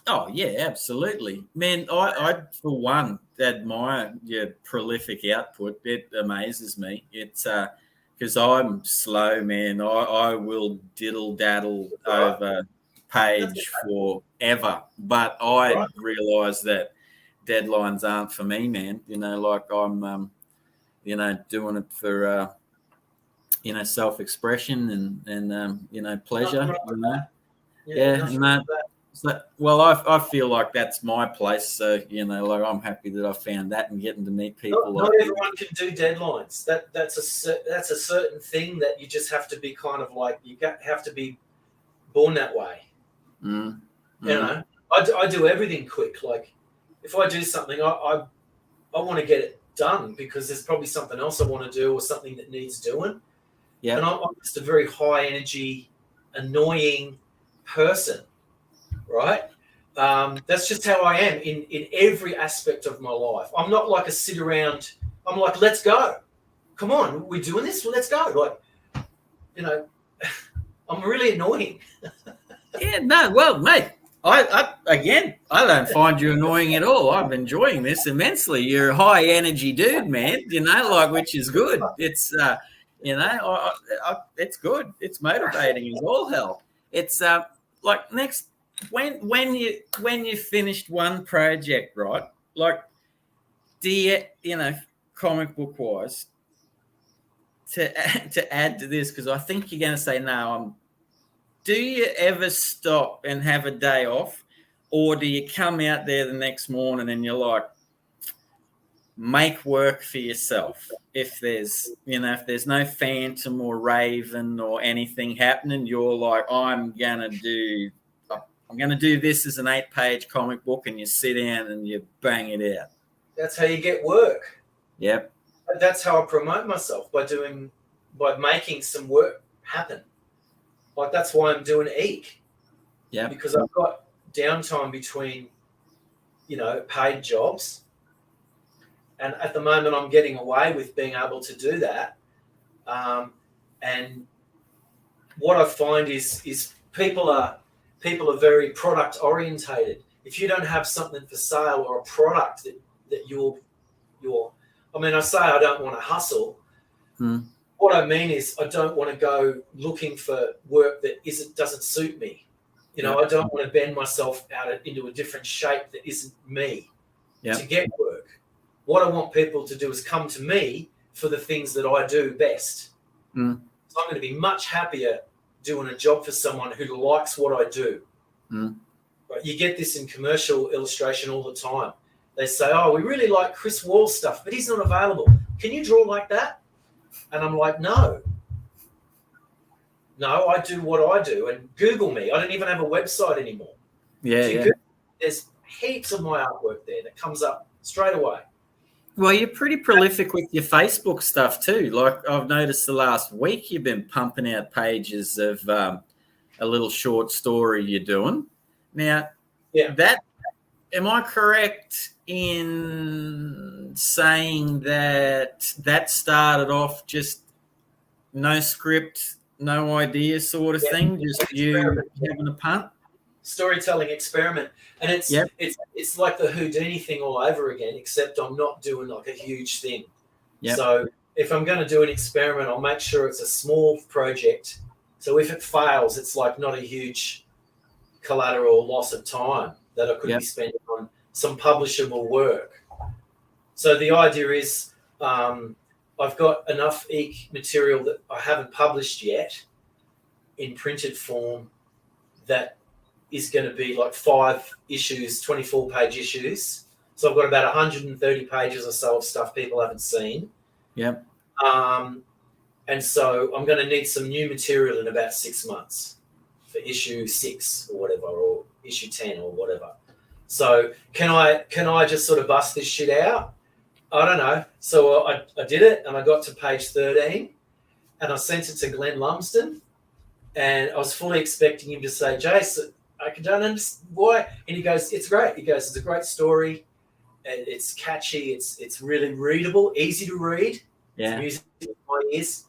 Oh yeah, absolutely, man. I for one admire your prolific output. It amazes me. It's because I'm slow, man. I will diddle daddle over page forever, but I realise that deadlines aren't for me, man. Like I'm, doing it for self-expression and pleasure. I feel like that's my place. So like I'm happy that I found that and getting to meet people. Not everyone can do deadlines. That's a certain thing that you just have to be kind of like have to be born that way. I do everything quick. Like if I do something, I want to get it done because there's probably something else I want to do or something that needs doing. Yeah, and I'm just a very high energy, annoying person, right? That's just how I am in every aspect of my life. I'm not like a sit around. I'm like, let's go. Come on, we're doing this. Well, let's go. Like, I'm really annoying. Yeah, no, well, mate, I don't find you annoying at all. I'm enjoying this immensely. You're a high energy dude, man, which is good. It's, it's good. It's motivating as all hell. It's like next, when you finished one project, right? Like, do you, comic book wise, to add to this, because I think you're going to say, no, do you ever stop and have a day off, or do you come out there the next morning and you're like, make work for yourself? If there's no Phantom or Raven or anything happening, you're like, I'm gonna do this as an 8-page comic book, and you sit down and you bang it out. That's how you get work. Yep. That's how I promote myself, by making some work happen. Like that's why I'm doing Eek. Yeah. Because I've got downtime between, paid jobs. And at the moment I'm getting away with being able to do that. And what I find is people are very product orientated. If you don't have something for sale or a product that you're I say I don't want to hustle. What I mean is I don't want to go looking for work that doesn't suit me. I don't want to bend myself into a different shape that isn't me to get work. What I want people to do is come to me for the things that I do best. So I'm going to be much happier doing a job for someone who likes what I do. Right? You get this in commercial illustration all the time. They say, oh, we really like Chris Wall's stuff, but he's not available. Can you draw like that? And I'm like, no, I do what I do. And Google me. I don't even have a website anymore. Yeah. There's heaps of my artwork there that comes up straight away. Well, you're pretty prolific with your Facebook stuff too. Like I've noticed the last week you've been pumping out pages of a little short story you're doing. Now, Yeah. Am I correct in saying that started off just no script, no idea sort of thing, just you having a punt? Storytelling experiment, and it's like the Houdini thing all over again, except I'm not doing like a huge thing. So if I'm going to do an experiment, I'll make sure it's a small project. So if it fails, it's like not a huge collateral loss of time that I could be spending on some publishable work. So the idea is I've got enough material that I haven't published yet in printed form that is going to be like 5 issues, 24-page issues. So I've got about 130 pages or so of stuff people haven't seen. Yep. And so I'm going to need some new material in about 6 months for issue 6 or whatever, or issue 10 or whatever. So can I just sort of bust this shit out? I don't know. So I did it, and I got to page 13, and I sent it to Glenn Lumsden, and I was fully expecting him to say, Jason, I don't understand why. And he goes, it's great. He goes, it's a great story. It's catchy. It's really readable, easy to read. Yeah. Music in my ears.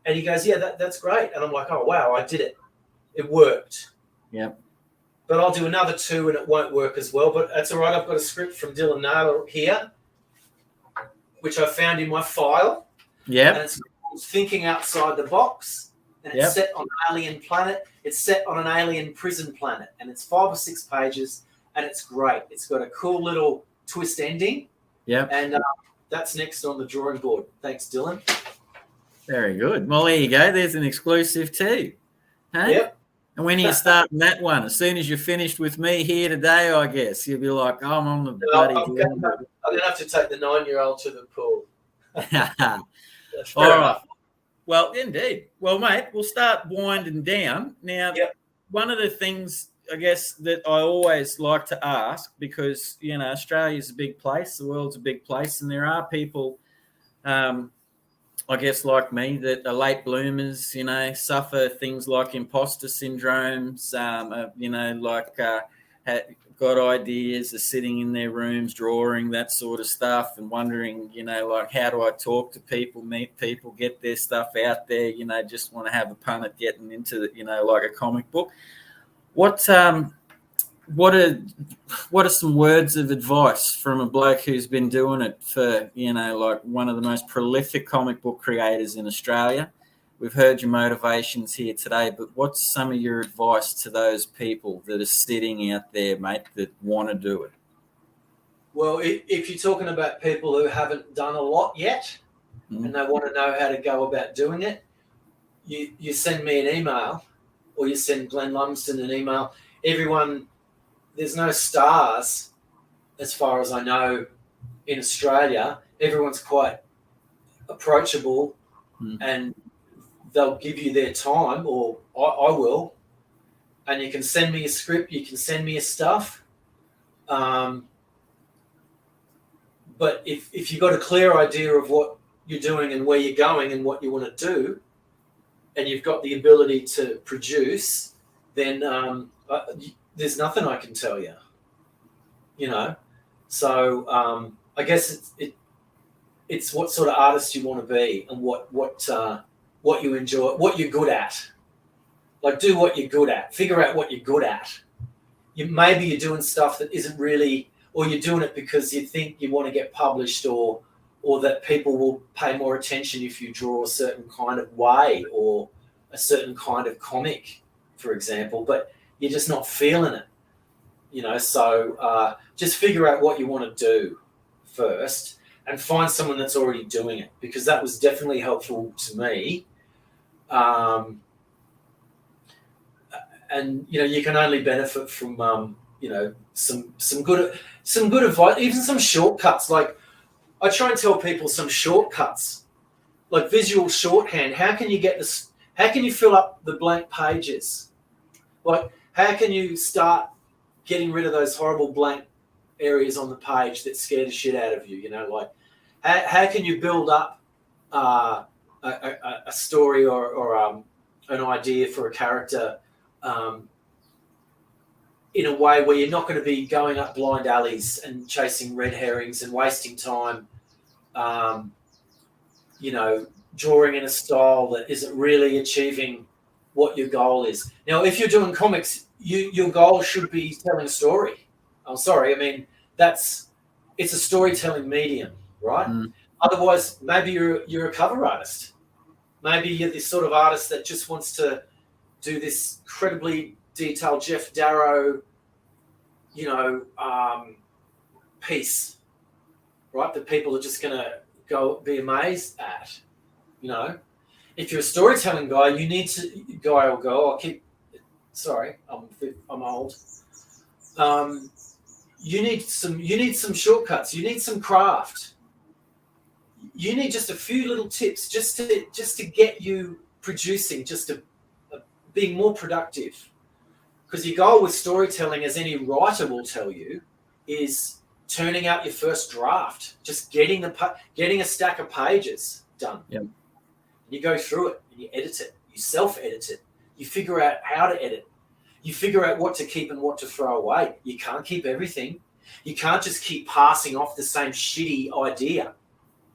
And he goes, yeah, that's great. And I'm like, oh, wow, I did it. It worked. Yeah. But I'll do another 2 and it won't work as well. But that's all right. I've got a script from Dylan Naylor here, which I found in my file. Yeah. And it's thinking outside the box. And it's set on an alien planet. It's set on an alien prison planet. And it's 5 or 6 pages. And it's great. It's got a cool little twist ending. Yeah. And that's next on the drawing board. Thanks, Dylan. Very good. Well, there you go. There's an exclusive too. Hey? Yep. And when are you starting that one? As soon as you're finished with me here today, I guess you'll be like, oh, I'm on the bloody. I'm going to have to take the 9-year-old to the pool. All right. Well, indeed. Well, mate, we'll start winding down. Now, one of the things, I guess, that I always like to ask, because, you know, Australia's a big place, the world's a big place, and there are people, I guess, like me, that are late bloomers, you know, suffer things like imposter syndromes, you know, like got ideas, are sitting in their rooms, drawing, that sort of stuff, and wondering, you know, like, how do I talk to people, meet people, get their stuff out there, you know, just want to have a punt at getting into, you know, like a comic book. What are some words of advice from a bloke who's been doing it for, you know, like one of the most prolific comic book creators in Australia? We've heard your motivations here today, but what's some of your advice to those people that are sitting out there, mate, that want to do it? Well, if you're talking about people who haven't done a lot yet and they want to know how to go about doing it, you send me an email, or you send Glenn Lumsden an email. Everyone, there's no stars as far as I know in Australia. Everyone's quite approachable and they'll give you their time, or I will. And you can send me a script, you can send me your stuff. But if you've got a clear idea of what you're doing and where you're going and what you want to do, and you've got the ability to produce, then there's nothing I can tell you, you know. So I guess it's what sort of artist you want to be, and what you enjoy, what you're good at. Like, do what you're good at. Figure out what you're good at. Maybe you're doing stuff that isn't really, or you're doing it because you think you want to get published, or that people will pay more attention if you draw a certain kind of way, or a certain kind of comic, for example, but you're just not feeling it, you know. So just figure out what you want to do first, and find someone that's already doing it, because that was definitely helpful to me. And you know, you can only benefit from you know, some good advice, even some shortcuts. Like, I try and tell people some shortcuts, like visual shorthand. How can you get this? How can you fill up the blank pages? Like, how can you start getting rid of those horrible blank areas on the page that scare the shit out of you? You know, like, how can you build up a story or an idea for a character in a way where you're not going to be going up blind alleys and chasing red herrings and wasting time, drawing in a style that isn't really achieving what your goal is. Now, if you're doing comics, your goal should be telling a story. I'm sorry, I mean, it's a storytelling medium, right? Otherwise, maybe you're a cover artist. Maybe you're this sort of artist that just wants to do this incredibly detailed Jeff Darrow, piece, right? That people are just going to go be amazed at, If you're a storytelling guy, you need to Sorry, I'm old. You need some shortcuts. You need some craft. You need just a few little tips just to get you producing, just to being more productive. Because your goal with storytelling, as any writer will tell you, is turning out your first draft, just getting a stack of pages done. Yep. You go through it and you edit it. You self-edit it. You figure out how to edit. You figure out what to keep and what to throw away. You can't keep everything. You can't just keep passing off the same shitty idea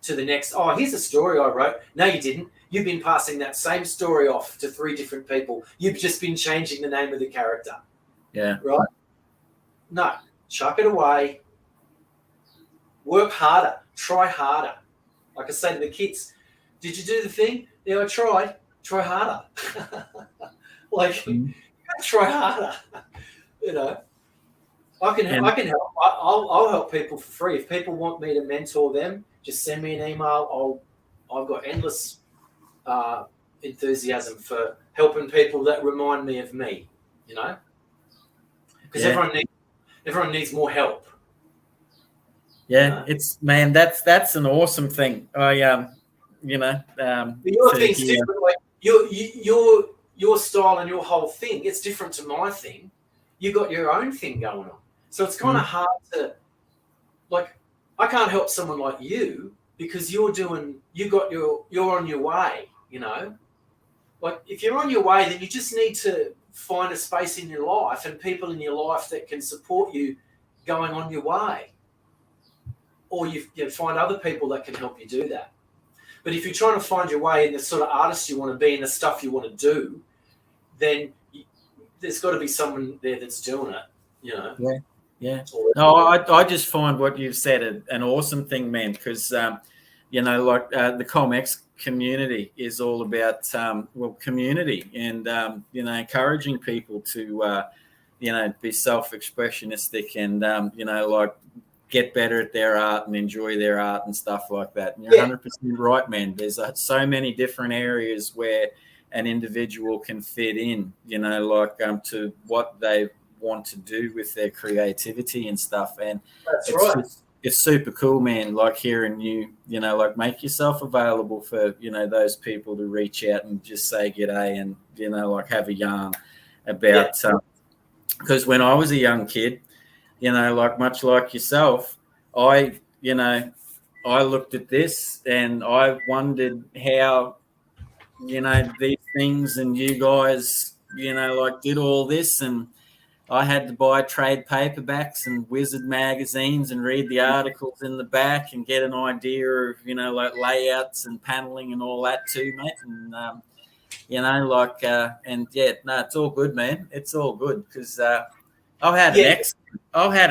to the next. Oh, here's a story I wrote. No, you didn't. You've been passing that same story off to 3 different people. You've just been changing the name of the character. Yeah. Right? No. Chuck it away. Work harder. Try harder. Like I say to the kids, did you do the thing? Yeah, I tried. Try harder. Try harder. I can help. I'll help people for free. If people want me to mentor them, just send me an email. I've got endless enthusiasm for helping people that remind me of me. Because everyone needs more help. Yeah, that's an awesome thing. Your thing's different. Like your style and your whole thing, it's different to my thing. You got your own thing going on, so it's kind of hard to I can't help someone like you because you're on your way. If you're on your way, then you just need to find a space in your life and people in your life that can support you going on your way. Or you find other people that can help you do that. But if you're trying to find your way in the sort of artist you want to be and the stuff you want to do, then there's got to be someone there that's doing it, Yeah. No, I just find what you've said an awesome thing, man, because, the comics community is all about, community and, encouraging people to, be self-expressionistic and, get better at their art and enjoy their art and stuff like that. And you're 100% right, man. There's so many different areas where an individual can fit in, to what they want to do with their creativity and stuff. And it's super cool, man, hearing you, make yourself available for, those people to reach out and just say g'day and, have a yarn about, because when I was a young kid, much like yourself, I looked at this and I wondered how, these things and you guys, did all this, and I had to buy trade paperbacks and Wizard magazines and read the articles in the back and get an idea of, layouts and paneling and all that too, mate. And, it's all good, man. It's all good because I've had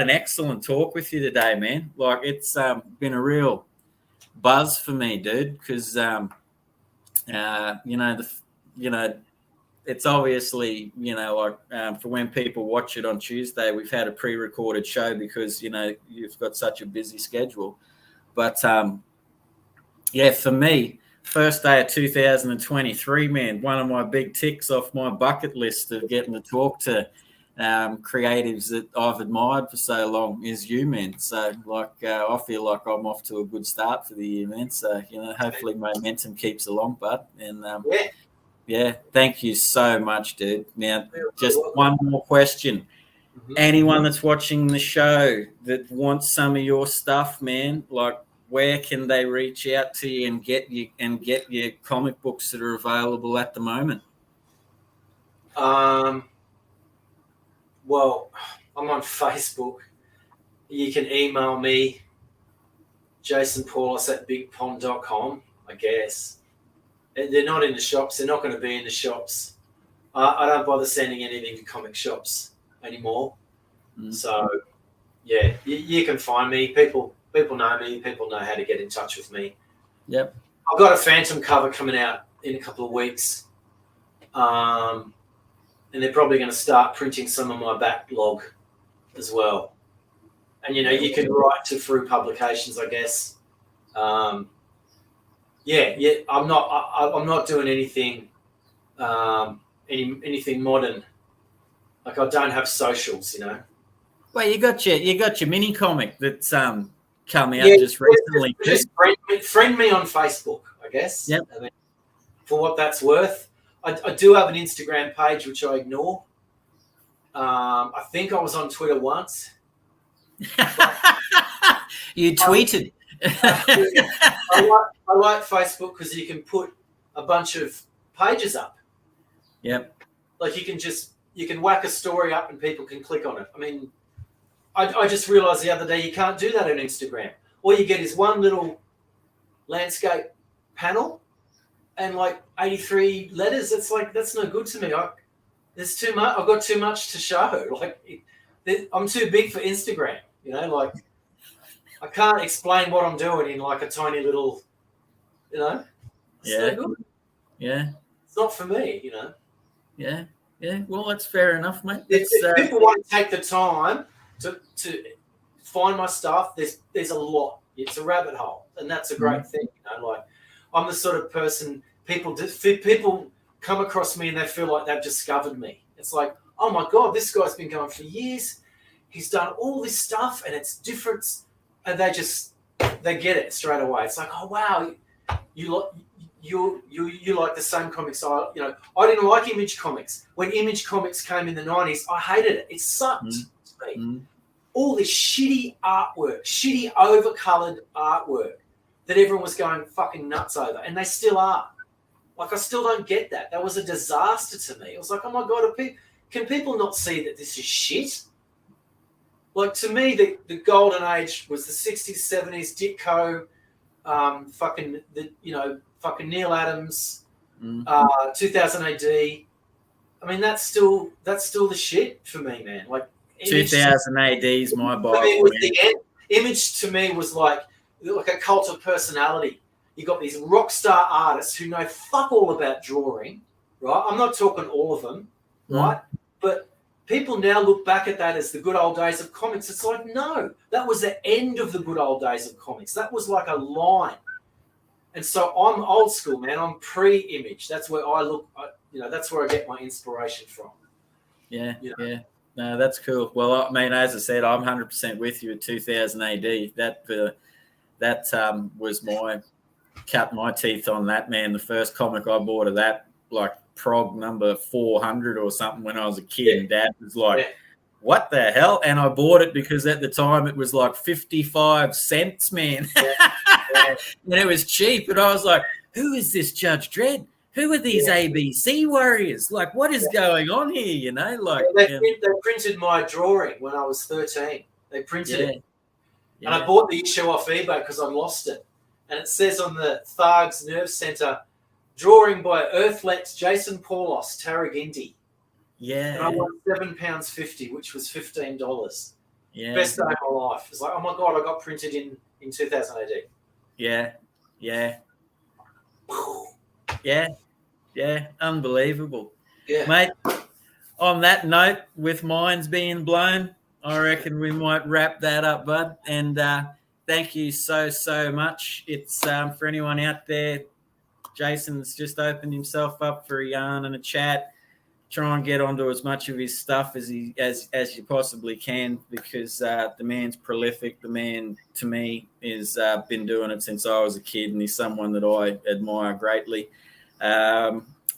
an excellent talk with you today, man. It's been a real buzz for me, dude, because it's obviously for when people watch it on Tuesday, we've had a pre-recorded show because you've got such a busy schedule. But for me, first day of 2023, man, one of my big ticks off my bucket list of getting to talk to creatives that I've admired for so long is you, man. So I feel like I'm off to a good start for the year, man. So hopefully momentum keeps along, bud. And thank you so much, dude. Now just one more question. Anyone that's watching the show that wants some of your stuff, man, where can they reach out to you and get your comic books that are available at the moment? Well, I'm on Facebook. You can email me, jasonpaulos@bigpond.com, I guess. They're not in the shops. They're not going to be in the shops. I don't bother sending anything to comic shops anymore. So, yeah, you can find me. People know me. People know how to get in touch with me. Yep. I've got a Phantom cover coming out in a couple of weeks. And they're probably going to start printing some of my backlog as well. And, you can write to through publications, I guess. I'm not doing anything anything modern. Like, I don't have socials, Well, you got your mini comic that's come out just recently. Just friend me on Facebook, I guess. Yep. I mean, for what that's worth. I do have an Instagram page, which I ignore. I think I was on Twitter once. You tweeted. I like Facebook because you can put a bunch of pages up. Yep. Like, you can whack a story up and people can click on it. I mean, I just realized the other day you can't do that on Instagram. All you get is one little landscape panel and like 83 letters. It's like, that's no good to me. There's too much. I've got too much to show. Like, I'm too big for Instagram. Like, I can't explain what I'm doing in like a tiny little, It's no good. Yeah. It's not for me, Yeah. Yeah. Well, that's fair enough, mate. If people want to take the time to find my stuff, there's a lot. It's a rabbit hole, and that's a great thing. Like, I'm the sort of person people come across me and they feel like they've discovered me. It's like, oh my God, this guy's been going for years. He's done all this stuff, and it's different, and they get it straight away. It's like, oh wow, you like the same comics. I didn't like Image Comics. When Image Comics came in the 90s, I hated it. It sucked to me. All this shitty artwork, shitty over-coloured artwork that everyone was going fucking nuts over, and they still are. Like, I still don't get that. That was a disaster to me. It was like, oh my God, can people not see that this is shit? Like, to me, the golden age was the 60s, 70s, Ditko, fucking Neil Adams, 2000 AD. I mean, that's still the shit for me, man. Like, 2000 AD is my Bible. Image to me was like a cult of personality. You got these rock star artists who know fuck all about drawing, right? I'm not talking all of them, right? But people now look back at that as the good old days of comics. It's like, no, that was the end of the good old days of comics. That was like a line. And so I'm old school, man. I'm pre-Image. That's where I look. That's where I get my inspiration from. Yeah, yeah. No, that's cool. Well, I mean, as I said, I'm 100% with you at 2000 AD. That was cut my teeth on that, man. The first comic I bought of that, like prog number 400 or something when I was a kid, and Dad was like, what the hell? And I bought it because at the time it was like 55 cents, man. And it was cheap. And I was like, who is this Judge Dredd? Who are these ABC warriors? Like, what is going on here? Like, they printed my drawing when I was 13. They printed it. Yeah. And I bought the issue off eBay because I lost it. And it says on the Thargs Nerve Centre, drawing by Earthlex Jason Paulos, Tarragindi. Yeah. And I won £7.50, which was $15. Yeah. Best day of my life. It's like, oh my God, I got printed in 2000 AD. Yeah. Yeah. Yeah. Yeah. Unbelievable. Yeah. Mate, on that note, with minds being blown, I reckon we might wrap that up, bud. And thank you so much. It's for anyone out there, Jason's just opened himself up for a yarn and a chat. Try and get onto as much of his stuff as you possibly can, because the man's prolific. The man, to me, is been doing it since I was a kid, and he's someone that I admire greatly.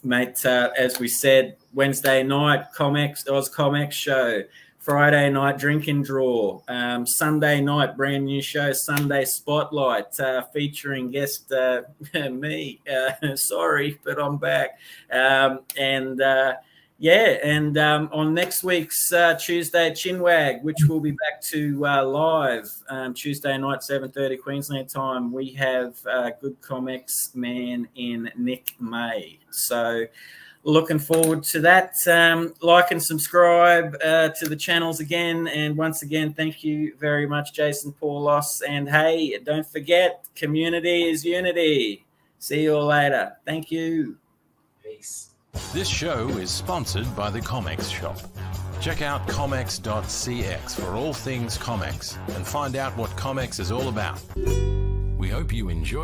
Mate, as we said, Wednesday night Oz Comics show, Friday night Drink and Draw, Sunday night brand new show, Sunday Spotlight, featuring guest me. Sorry, but I'm back. And Yeah, and on next week's Tuesday Chinwag, which we'll be back to live Tuesday night, 7:30 Queensland time, we have good comics man in Nick May. So looking forward to that. Like and subscribe to the channels again. And once again, thank you very much, Jason Paulos. And hey, don't forget, community is unity. See you all later. Thank you. Peace. This show is sponsored by the Comics Shop. Check out comics.cx for all things comics and find out what comics is all about. We hope you enjoy